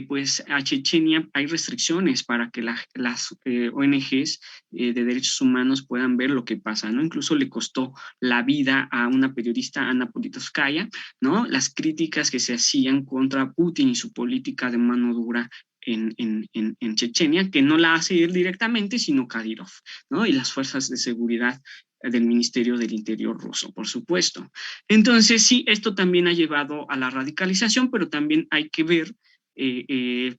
pues a Chechenia hay restricciones para que las ONGs de derechos humanos puedan ver lo que pasa, ¿no? Incluso le costó la vida a una periodista, Ana Politkovskaya, ¿no? Las críticas que se hacían contra Putin y su política de mano dura en Chechenia, que no la hace él directamente, sino Kadyrov, ¿no? Y las fuerzas de seguridad del Ministerio del Interior ruso, por supuesto. Entonces, sí, esto también ha llevado a la radicalización, pero también hay que ver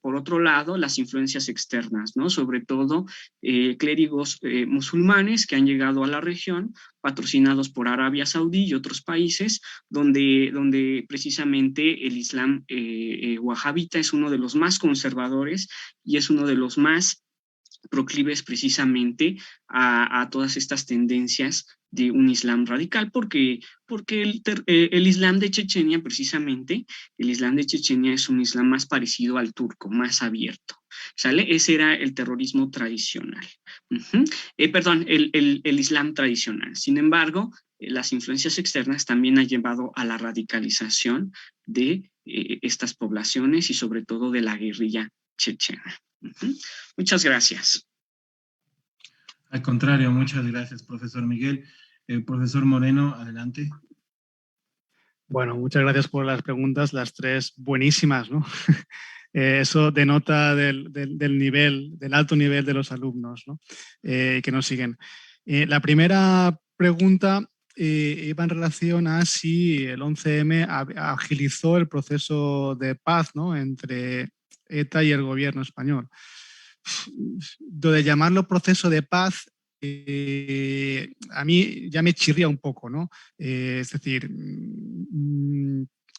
por otro lado, las influencias externas, ¿no? Sobre todo clérigos musulmanes que han llegado a la región, patrocinados por Arabia Saudí y otros países, donde precisamente el Islam wahabita es uno de los más conservadores y es uno de los más proclives precisamente a todas estas tendencias de un Islam radical, porque el Islam de Chechenia, precisamente, el Islam de Chechenia es un Islam más parecido al turco, más abierto, ¿sale? Ese era el terrorismo tradicional. Perdón, el Islam tradicional. Sin embargo, las influencias externas también han llevado a la radicalización de estas poblaciones y sobre todo de la guerrilla chechena. Muchas gracias. Al contrario, muchas gracias, profesor Miguel. Profesor Moreno, adelante. Bueno, muchas gracias por las preguntas, las tres buenísimas, ¿no? Eso denota del alto nivel de los alumnos, ¿no? Que nos siguen. La primera pregunta iba en relación a si el 11M agilizó el proceso de paz, ¿no? Entre ETA y el gobierno español. Lo de llamarlo proceso de paz, a mí ya me chirría un poco, ¿no? Es decir,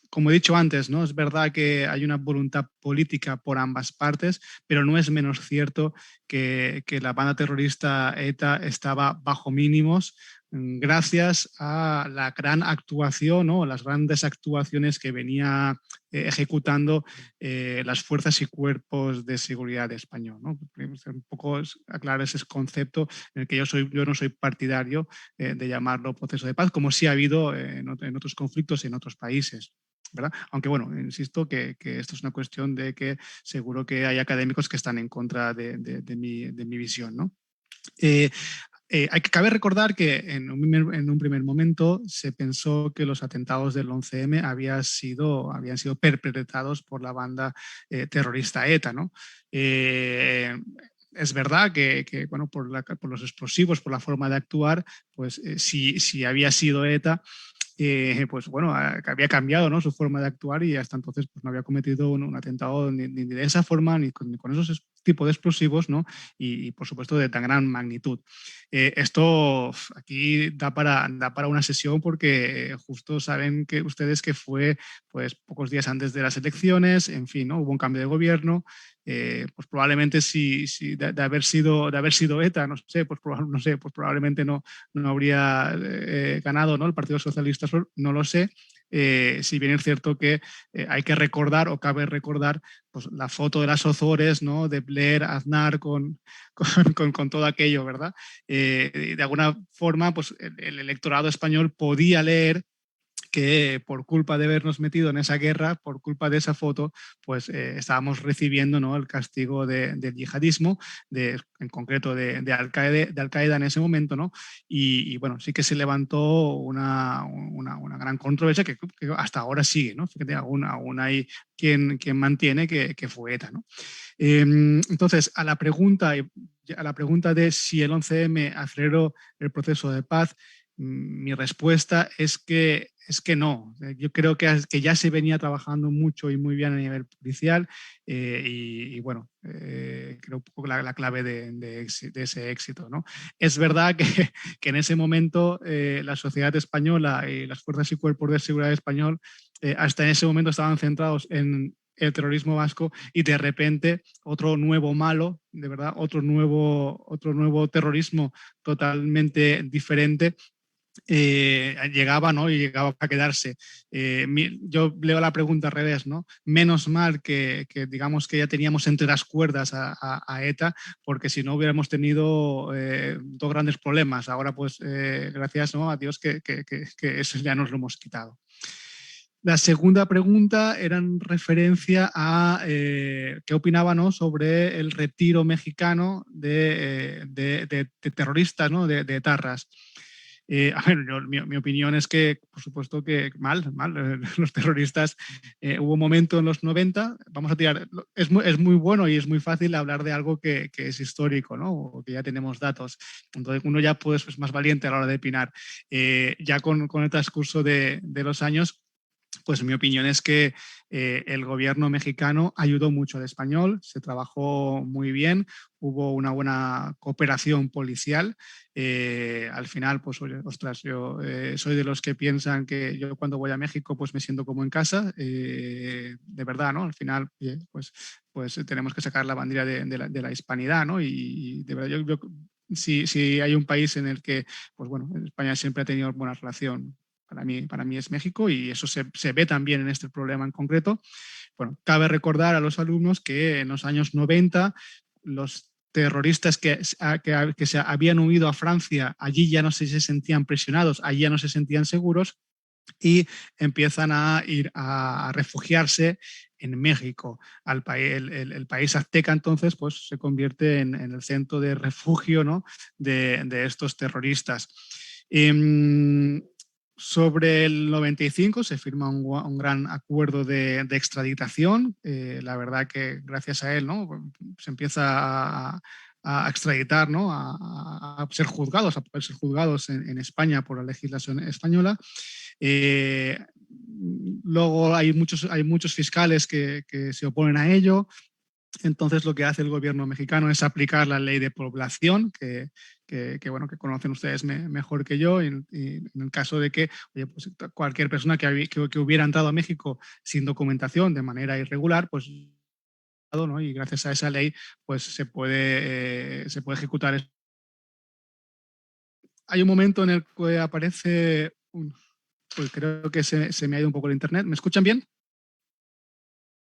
como he dicho antes, ¿no? Es verdad que hay una voluntad política por ambas partes, pero no es menos cierto que la banda terrorista ETA estaba bajo mínimos gracias a la gran actuación, ¿no? Las grandes actuaciones que venía ejecutando las fuerzas y cuerpos de seguridad español, ¿no? Un poco aclarar ese concepto en el que yo no soy partidario de llamarlo proceso de paz, como sí ha habido en otros conflictos y en otros países, ¿verdad? Aunque bueno, insisto que esto es una cuestión de que seguro que hay académicos que están en contra de mi visión, ¿no? Cabe recordar que en un primer momento se pensó que los atentados del 11M habían sido perpetrados por la banda terrorista ETA, ¿no? Es verdad que bueno, por los explosivos, por la forma de actuar, pues si había sido ETA, pues bueno, había cambiado, ¿no? Su forma de actuar y hasta entonces pues, no había cometido un atentado ni de esa forma ni con esos tipos de explosivos, ¿no? Y por supuesto de tan gran magnitud. Esto aquí da para una sesión porque justo saben que ustedes que fue pues pocos días antes de las elecciones, en fin, ¿no? Hubo un cambio de gobierno. Pues probablemente si de haber sido ETA, no sé, pues probablemente no habría ganado, ¿no? El Partido Socialista, no lo sé. Si bien es cierto que hay que recordar o cabe recordar pues, la foto de las Ozores, ¿no? De Blair, Aznar con todo aquello, ¿verdad? De alguna forma, pues el electorado español podía leer que por culpa de habernos metido en esa guerra, por culpa de esa foto, pues estábamos recibiendo, ¿no? El castigo del yihadismo, en concreto de Al-Qaeda en ese momento, ¿no? Y bueno, sí que se levantó una gran controversia que hasta ahora sigue, ¿no? Fíjate, aún hay quien mantiene que fue ETA, ¿no? Entonces, a la pregunta de si el 11M aceleró el proceso de paz, mi respuesta es que no. Yo creo que ya se venía trabajando mucho y muy bien a nivel policial y bueno, creo un poco la clave de ese éxito, ¿no? Es verdad que en ese momento la sociedad española y las fuerzas y cuerpos de seguridad español hasta en ese momento estaban centrados en el terrorismo vasco y de repente otro nuevo malo, de verdad, otro nuevo terrorismo totalmente diferente llegaba, ¿no? Y llegaba a quedarse. Yo leo la pregunta al revés, ¿no? Menos mal que digamos que ya teníamos entre las cuerdas a ETA, porque si no hubiéramos tenido dos grandes problemas. Ahora, pues, gracias, ¿no?, a Dios que eso ya nos lo hemos quitado. La segunda pregunta era en referencia a qué opinaba, ¿no?, sobre el retiro mexicano de terroristas, ¿no?, de etarras. A ver, mi opinión es que, por supuesto, que mal. Los terroristas, hubo un momento en los 90, vamos a tirar, es muy bueno y es muy fácil hablar de algo que es histórico, ¿no?, o que ya tenemos datos. Entonces uno ya pues, es más valiente a la hora de opinar. Ya con el transcurso de los años, pues mi opinión es que el gobierno mexicano ayudó mucho al español, se trabajó muy bien, hubo una buena cooperación policial. Al final, pues, ostras, yo soy de los que piensan que yo cuando voy a México pues me siento como en casa, de verdad, ¿no? Al final, pues tenemos que sacar la bandera de la hispanidad, ¿no? Y de verdad, si hay un país en el que, pues bueno, España siempre ha tenido buena relación. Para mí es México y eso se ve también en este problema en concreto. Bueno, cabe recordar a los alumnos que en los años 90 los terroristas que se habían huido a Francia, allí ya no se sentían presionados, allí ya no se sentían seguros y empiezan a ir a refugiarse en México. El país azteca entonces pues, se convierte en el centro de refugio, ¿no?, de estos terroristas. Sobre el 95 se firma un gran acuerdo de extraditación. La verdad que gracias a él, ¿no?, se empieza a extraditar, ¿no?, a ser juzgados, a poder ser juzgados en España por la legislación española. Luego hay muchos fiscales que se oponen a ello. Entonces lo que hace el gobierno mexicano es aplicar la ley de población, que conocen ustedes mejor que yo, y en el caso de que, oye, pues cualquier persona que hubiera entrado a México sin documentación de manera irregular, pues, ¿no?, y gracias a esa ley pues se puede ejecutar. Hay un momento en el que aparece pues creo que se me ha ido un poco el internet. ¿Me escuchan bien?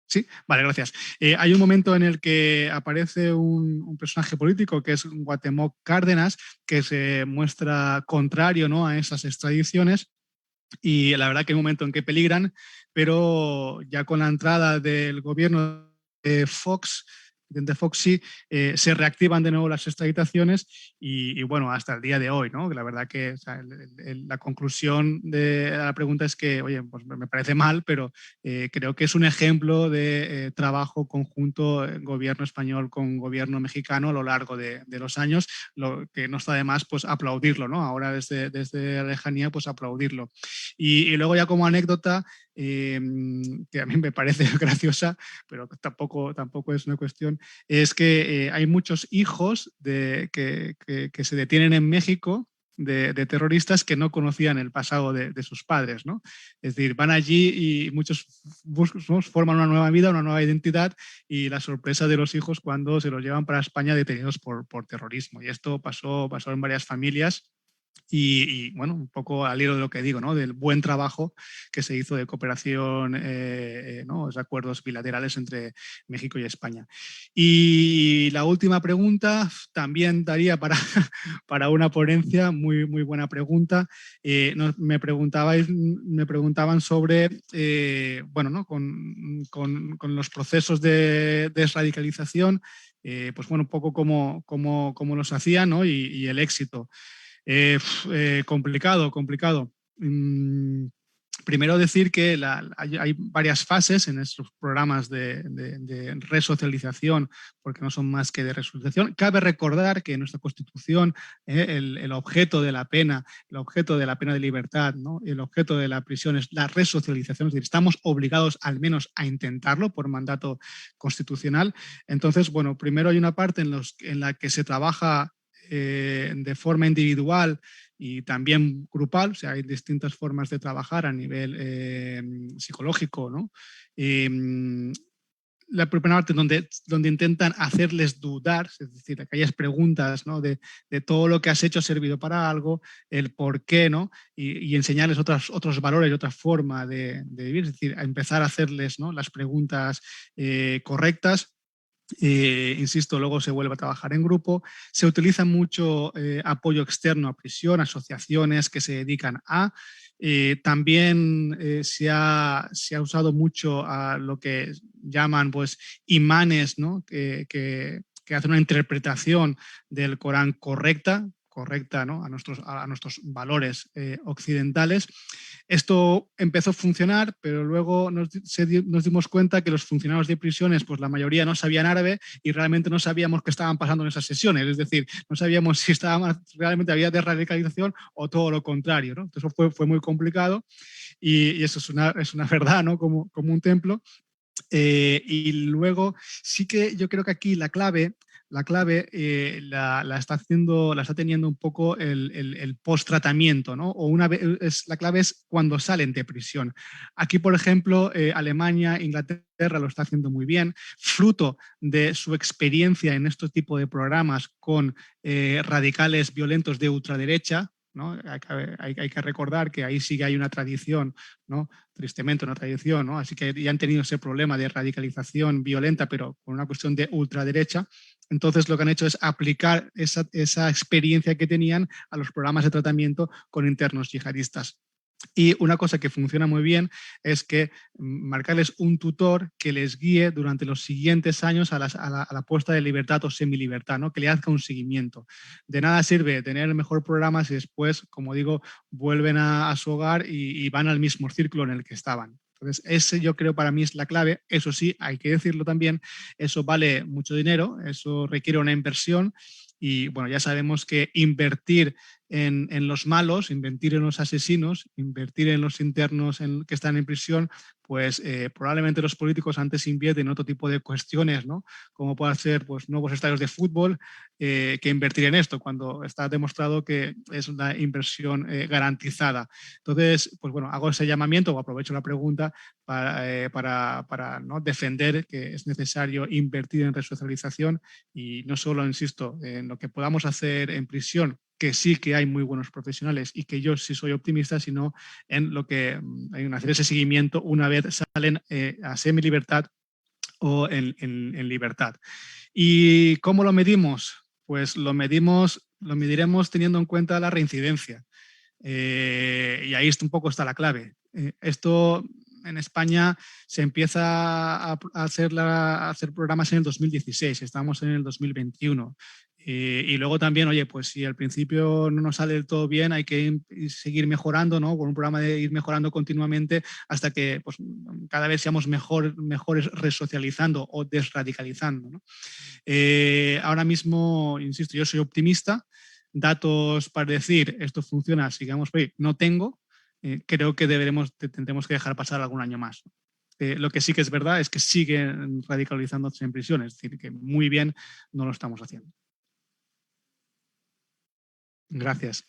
Sí, vale, gracias. Hay un momento en el que aparece un personaje político que es Cuauhtémoc Cárdenas, que se muestra contrario, ¿no?, a esas extradiciones, y la verdad que hay un momento en que peligran, pero ya con la entrada del gobierno de Fox, sí, se reactivan de nuevo las extraditaciones y bueno, hasta el día de hoy, ¿no? La verdad que, o sea, la conclusión de la pregunta es que, oye, pues me parece mal, pero creo que es un ejemplo de trabajo conjunto gobierno español con gobierno mexicano a lo largo de los años, lo que no está de más pues aplaudirlo, ¿no? Ahora desde la lejanía pues aplaudirlo. Y luego ya como anécdota, que a mí me parece graciosa, pero tampoco es una cuestión, es que hay muchos hijos que se detienen en México de terroristas que no conocían el pasado de sus padres, ¿no? Es decir, van allí y muchos forman una nueva vida, una nueva identidad, y la sorpresa de los hijos cuando se los llevan para España detenidos por terrorismo. Y esto pasó en varias familias. Y bueno, un poco al hilo de lo que digo, ¿no?, del buen trabajo que se hizo de cooperación, ¿no?, los acuerdos bilaterales entre México y España. Y la última pregunta también daría para una ponencia, muy, muy buena pregunta. Me preguntaban sobre, bueno, ¿no?, con los procesos de desradicalización, pues bueno, un poco cómo los hacían, ¿no?, y el éxito. Complicado. Primero decir que hay varias fases en estos programas de resocialización, porque no son más que de resocialización. Cabe recordar que en nuestra Constitución el objeto de la pena, de libertad, ¿no?, el objeto de la prisión es la resocialización, es decir, estamos obligados al menos a intentarlo por mandato constitucional. Entonces, bueno, primero hay una parte en la que se trabaja de forma individual y también grupal, o sea, hay distintas formas de trabajar a nivel psicológico, ¿no? La primera parte donde intentan hacerles dudar, es decir, aquellas preguntas, ¿no? de todo lo que has hecho ha servido para algo, el por qué, ¿no? y enseñarles otros valores y otra forma de vivir, es decir, a empezar a hacerles, ¿no? las preguntas correctas. Insisto, luego se vuelve a trabajar en grupo. Se utiliza mucho apoyo externo a prisión, asociaciones que se dedican a. También se ha usado mucho a lo que llaman pues, imanes, ¿no? que hacen una interpretación del Corán correcta, ¿no? a nuestros valores occidentales. Esto empezó a funcionar, pero luego nos dimos cuenta que los funcionarios de prisiones, pues la mayoría no sabían árabe y realmente no sabíamos qué estaban pasando en esas sesiones. Es decir, no sabíamos si realmente había desradicalización o todo lo contrario, ¿no? Eso fue muy complicado y eso es una verdad, ¿no? Como un templo. Y luego sí que yo creo que aquí la clave la está teniendo un poco el post-tratamiento, ¿no? La clave es cuando salen de prisión. Aquí, por ejemplo, Alemania, Inglaterra lo está haciendo muy bien, fruto de su experiencia en este tipo de programas con radicales violentos de ultraderecha, ¿no? Hay que recordar que ahí sí que hay una tradición, ¿no? Tristemente una tradición, ¿no? Así que ya han tenido ese problema de radicalización violenta, pero con una cuestión de ultraderecha. Entonces lo que han hecho es aplicar esa experiencia que tenían a los programas de tratamiento con internos yihadistas. Y una cosa que funciona muy bien es que marcarles un tutor que les guíe durante los siguientes años a la puesta de libertad o semilibertad, ¿no? Que le haga un seguimiento. De nada sirve tener el mejor programa si después, como digo, vuelven a su hogar y van al mismo círculo en el que estaban. Entonces, ese yo creo para mí es la clave. Eso sí, hay que decirlo también, eso vale mucho dinero, eso requiere una inversión y bueno, ya sabemos que invertir en los malos, invertir en los asesinos, invertir en los internos que están en prisión, pues probablemente los políticos antes invierten en otro tipo de cuestiones, ¿no? Como puede ser pues, nuevos estadios de fútbol, que invertir en esto, cuando está demostrado que es una inversión garantizada. Entonces, pues bueno, hago ese llamamiento o aprovecho la pregunta para ¿no? defender que es necesario invertir en resocialización y no solo, insisto, en lo que podamos hacer en prisión, que sí que hay muy buenos profesionales y que yo sí soy optimista, sino en lo que hay que hacer ese seguimiento una vez salen a semilibertad o en libertad. ¿Y cómo lo medimos? Pues lo mediremos teniendo en cuenta la reincidencia. Y ahí un poco está la clave. Esto en España se empieza a hacer programas en el 2016, estamos en el 2021. Y luego también, oye, pues si al principio no nos sale del todo bien, hay que seguir mejorando, ¿no? Con un programa de ir mejorando continuamente hasta que pues, cada vez seamos mejores resocializando o desradicalizando, ¿no? Ahora mismo, insisto, yo soy optimista. Datos para decir esto funciona, sigamos, no tengo. Creo que tendremos que dejar pasar algún año más. Lo que sí que es verdad es que siguen radicalizándose en prisión, es decir, que muy bien no lo estamos haciendo. Gracias.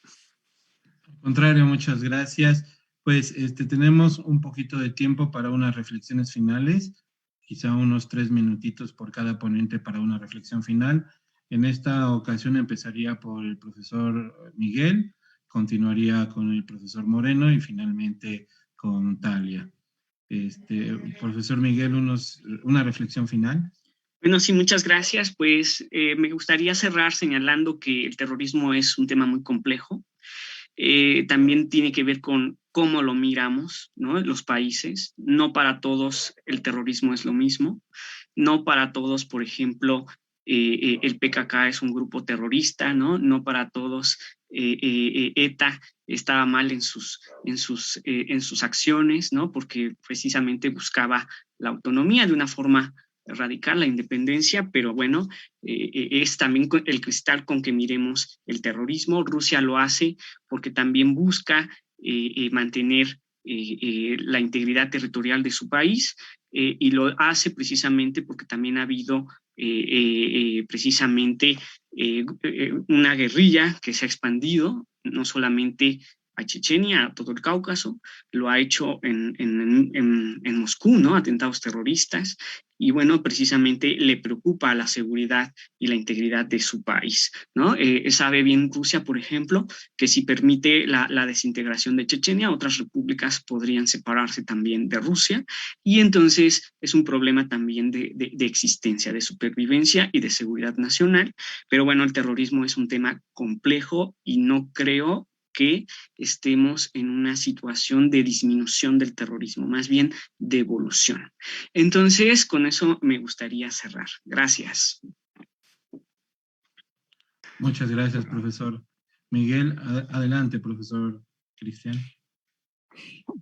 Al contrario, muchas gracias. Pues tenemos un poquito de tiempo para unas reflexiones finales, quizá unos 3 minutitos por cada ponente para una reflexión final. En esta ocasión empezaría por el profesor Miguel, continuaría con el profesor Moreno y finalmente con Talia. Profesor Miguel, una reflexión final. Bueno, sí, muchas gracias. Pues me gustaría cerrar señalando que el terrorismo es un tema muy complejo. También tiene que ver con cómo lo miramos, ¿no? Los países. No para todos el terrorismo es lo mismo. No para todos, por ejemplo, el PKK es un grupo terrorista, ¿no? No para todos ETA estaba mal en sus acciones, ¿no? Porque precisamente buscaba la autonomía de una forma radical, la independencia, pero bueno, es también el cristal con que miremos el terrorismo. Rusia lo hace porque también busca mantener la integridad territorial de su país y lo hace precisamente porque también ha habido precisamente una guerrilla que se ha expandido no solamente a Chechenia, a todo el Cáucaso, lo ha hecho en Moscú, ¿no? Atentados terroristas, y bueno, precisamente le preocupa la seguridad y la integridad de su país, ¿no? Sabe bien Rusia, por ejemplo, que si permite la desintegración de Chechenia, otras repúblicas podrían separarse también de Rusia, y entonces es un problema también de existencia, de supervivencia y de seguridad nacional. Pero bueno, el terrorismo es un tema complejo y no creo que estemos en una situación de disminución del terrorismo, más bien de evolución. Entonces, con eso me gustaría cerrar. Gracias. Muchas gracias, profesor Miguel. Adelante, profesor Cristian.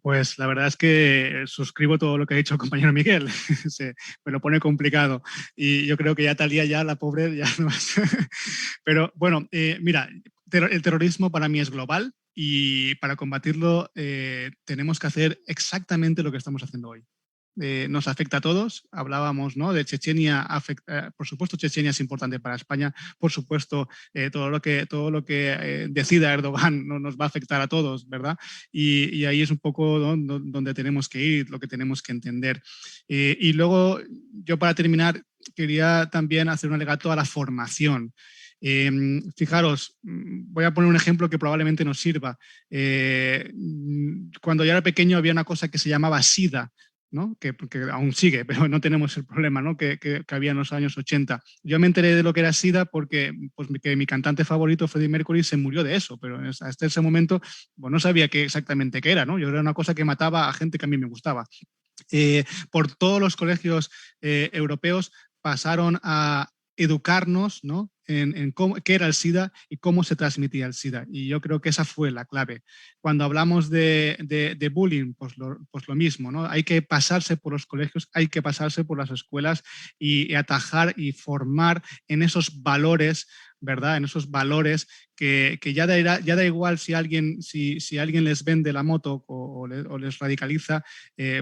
Pues la verdad es que suscribo todo lo que ha dicho el compañero Miguel. Me lo pone complicado. Y yo creo que ya Talía, ya la pobre, ya no es. Pero bueno, mira, el terrorismo para mí es global y para combatirlo tenemos que hacer exactamente lo que estamos haciendo hoy. Nos afecta a todos. Hablábamos, ¿no?, de Chechenia. Por supuesto, Chechenia es importante para España. Por supuesto, todo lo que decida Erdogan nos va a afectar a todos, ¿verdad? Y ahí es un poco, ¿no?, donde tenemos que ir, lo que tenemos que entender. Y luego, yo para terminar, quería también hacer un alegato a la formación. Fijaros, voy a poner un ejemplo que probablemente nos sirva. Cuando yo era pequeño había una cosa que se llamaba SIDA, ¿no?, que aún sigue, pero no tenemos el problema, ¿no?, que había en los años 80. Yo me enteré de lo que era SIDA porque que mi cantante favorito, Freddie Mercury, se murió de eso, pero hasta ese momento no sabía exactamente qué era, ¿no? Yo era una cosa que mataba a gente que a mí me gustaba. Por todos los colegios europeos pasaron a educarnos, ¿no?, en qué era el SIDA y cómo se transmitía el SIDA. Y yo creo que esa fue la clave. Cuando hablamos de bullying, pues lo mismo, ¿no? Hay que pasarse por los colegios, hay que pasarse por las escuelas y atajar y formar en esos valores, ¿verdad? En esos valores que ya da igual si alguien les vende la moto o les radicaliza,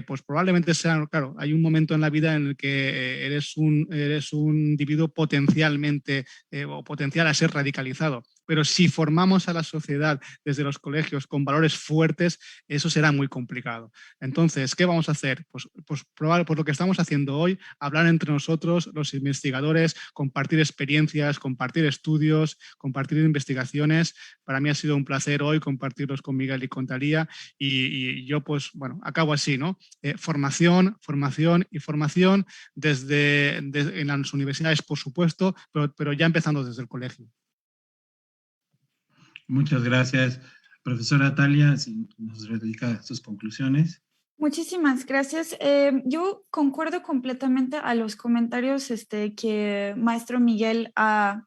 pues probablemente sea, claro, hay un momento en la vida en el que eres un individuo potencialmente o potencial a ser radicalizado. Pero si formamos a la sociedad desde los colegios con valores fuertes, eso será muy complicado. Entonces, ¿qué vamos a hacer? Pues probar por lo que estamos haciendo hoy, hablar entre nosotros, los investigadores, compartir experiencias, compartir estudios, compartir investigaciones. Para mí ha sido un placer hoy compartirlos con Miguel y con Talía, y yo pues bueno, acabo así, ¿no? Formación, formación y formación en las universidades, por supuesto, pero ya empezando desde el colegio. Muchas gracias, profesora Talía, si nos dedica sus conclusiones. Muchísimas gracias. Yo concuerdo completamente a los comentarios que maestro Miguel ha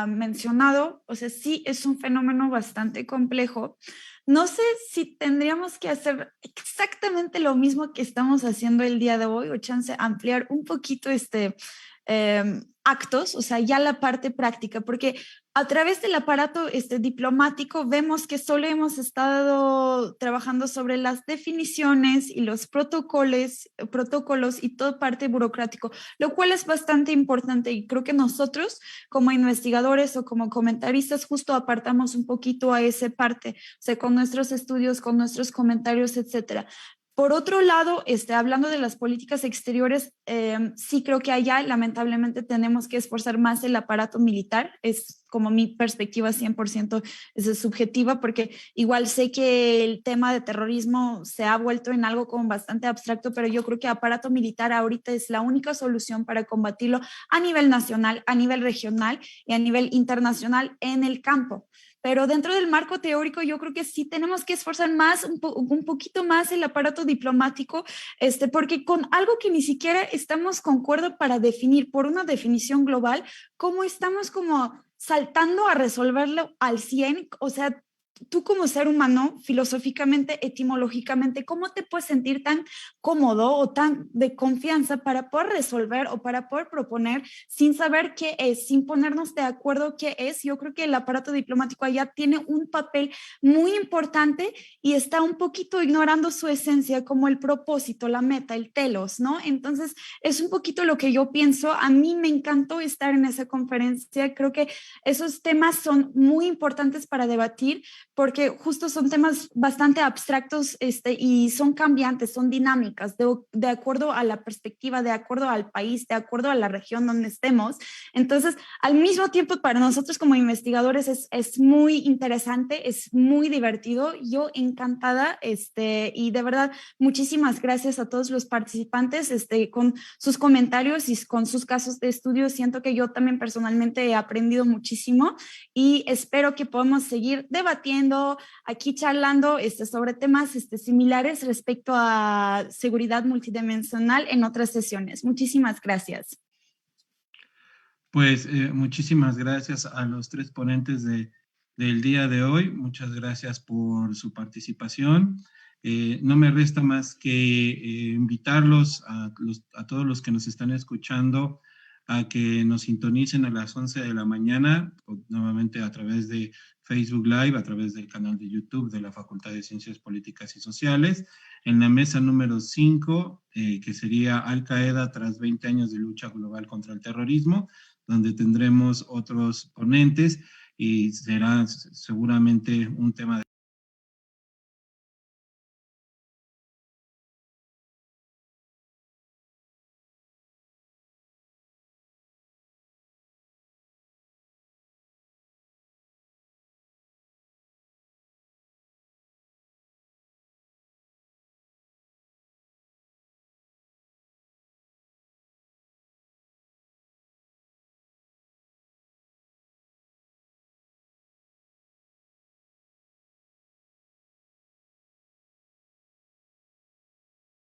mencionado. O sea, sí es un fenómeno bastante complejo. No sé si tendríamos que hacer exactamente lo mismo que estamos haciendo el día de hoy, o chance ampliar un poquito actos, o sea, ya la parte práctica, porque a través del aparato diplomático vemos que solo hemos estado trabajando sobre las definiciones y los protocolos y toda parte burocrático, lo cual es bastante importante, y creo que nosotros como investigadores o como comentaristas justo apartamos un poquito a esa parte, o sea, con nuestros estudios, con nuestros comentarios, etcétera. Por otro lado, hablando de las políticas exteriores, sí creo que allá lamentablemente tenemos que esforzar más el aparato militar. Es como mi perspectiva 100% es subjetiva, porque igual sé que el tema de terrorismo se ha vuelto en algo como bastante abstracto, pero yo creo que aparato militar ahorita es la única solución para combatirlo a nivel nacional, a nivel regional y a nivel internacional en el campo. Pero dentro del marco teórico yo creo que sí tenemos que esforzar más, un poquito más el aparato diplomático, porque con algo que ni siquiera estamos concuerdo para definir, por una definición global, cómo estamos como saltando a resolverlo al 100, o sea, tú como ser humano, filosóficamente, etimológicamente, ¿cómo te puedes sentir tan cómodo o tan de confianza para poder resolver o para poder proponer sin saber qué es, sin ponernos de acuerdo qué es? Yo creo que el aparato diplomático allá tiene un papel muy importante y está un poquito ignorando su esencia, como el propósito, la meta, el telos, ¿no? Entonces, es un poquito lo que yo pienso. A mí me encantó estar en esa conferencia. Creo que esos temas son muy importantes para debatir, porque justo son temas bastante abstractos y son cambiantes, son dinámicas, de acuerdo a la perspectiva, de acuerdo al país, de acuerdo a la región donde estemos. Entonces, al mismo tiempo, para nosotros como investigadores es muy interesante, es muy divertido. Yo encantada, y de verdad, muchísimas gracias a todos los participantes, con sus comentarios y con sus casos de estudio. Siento que yo también personalmente he aprendido muchísimo y espero que podamos seguir debatiendo aquí, charlando sobre temas similares respecto a seguridad multidimensional en otras sesiones. Muchísimas gracias. Pues muchísimas gracias a los tres ponentes del día de hoy. Muchas gracias por su participación. No me resta más que invitarlos a todos los que nos están escuchando a que nos sintonicen a las 11 de la mañana, nuevamente a través de Facebook Live, a través del canal de YouTube de la Facultad de Ciencias Políticas y Sociales, en la mesa número 5, que sería Al Qaeda tras 20 años de lucha global contra el terrorismo, donde tendremos otros ponentes y será seguramente un tema de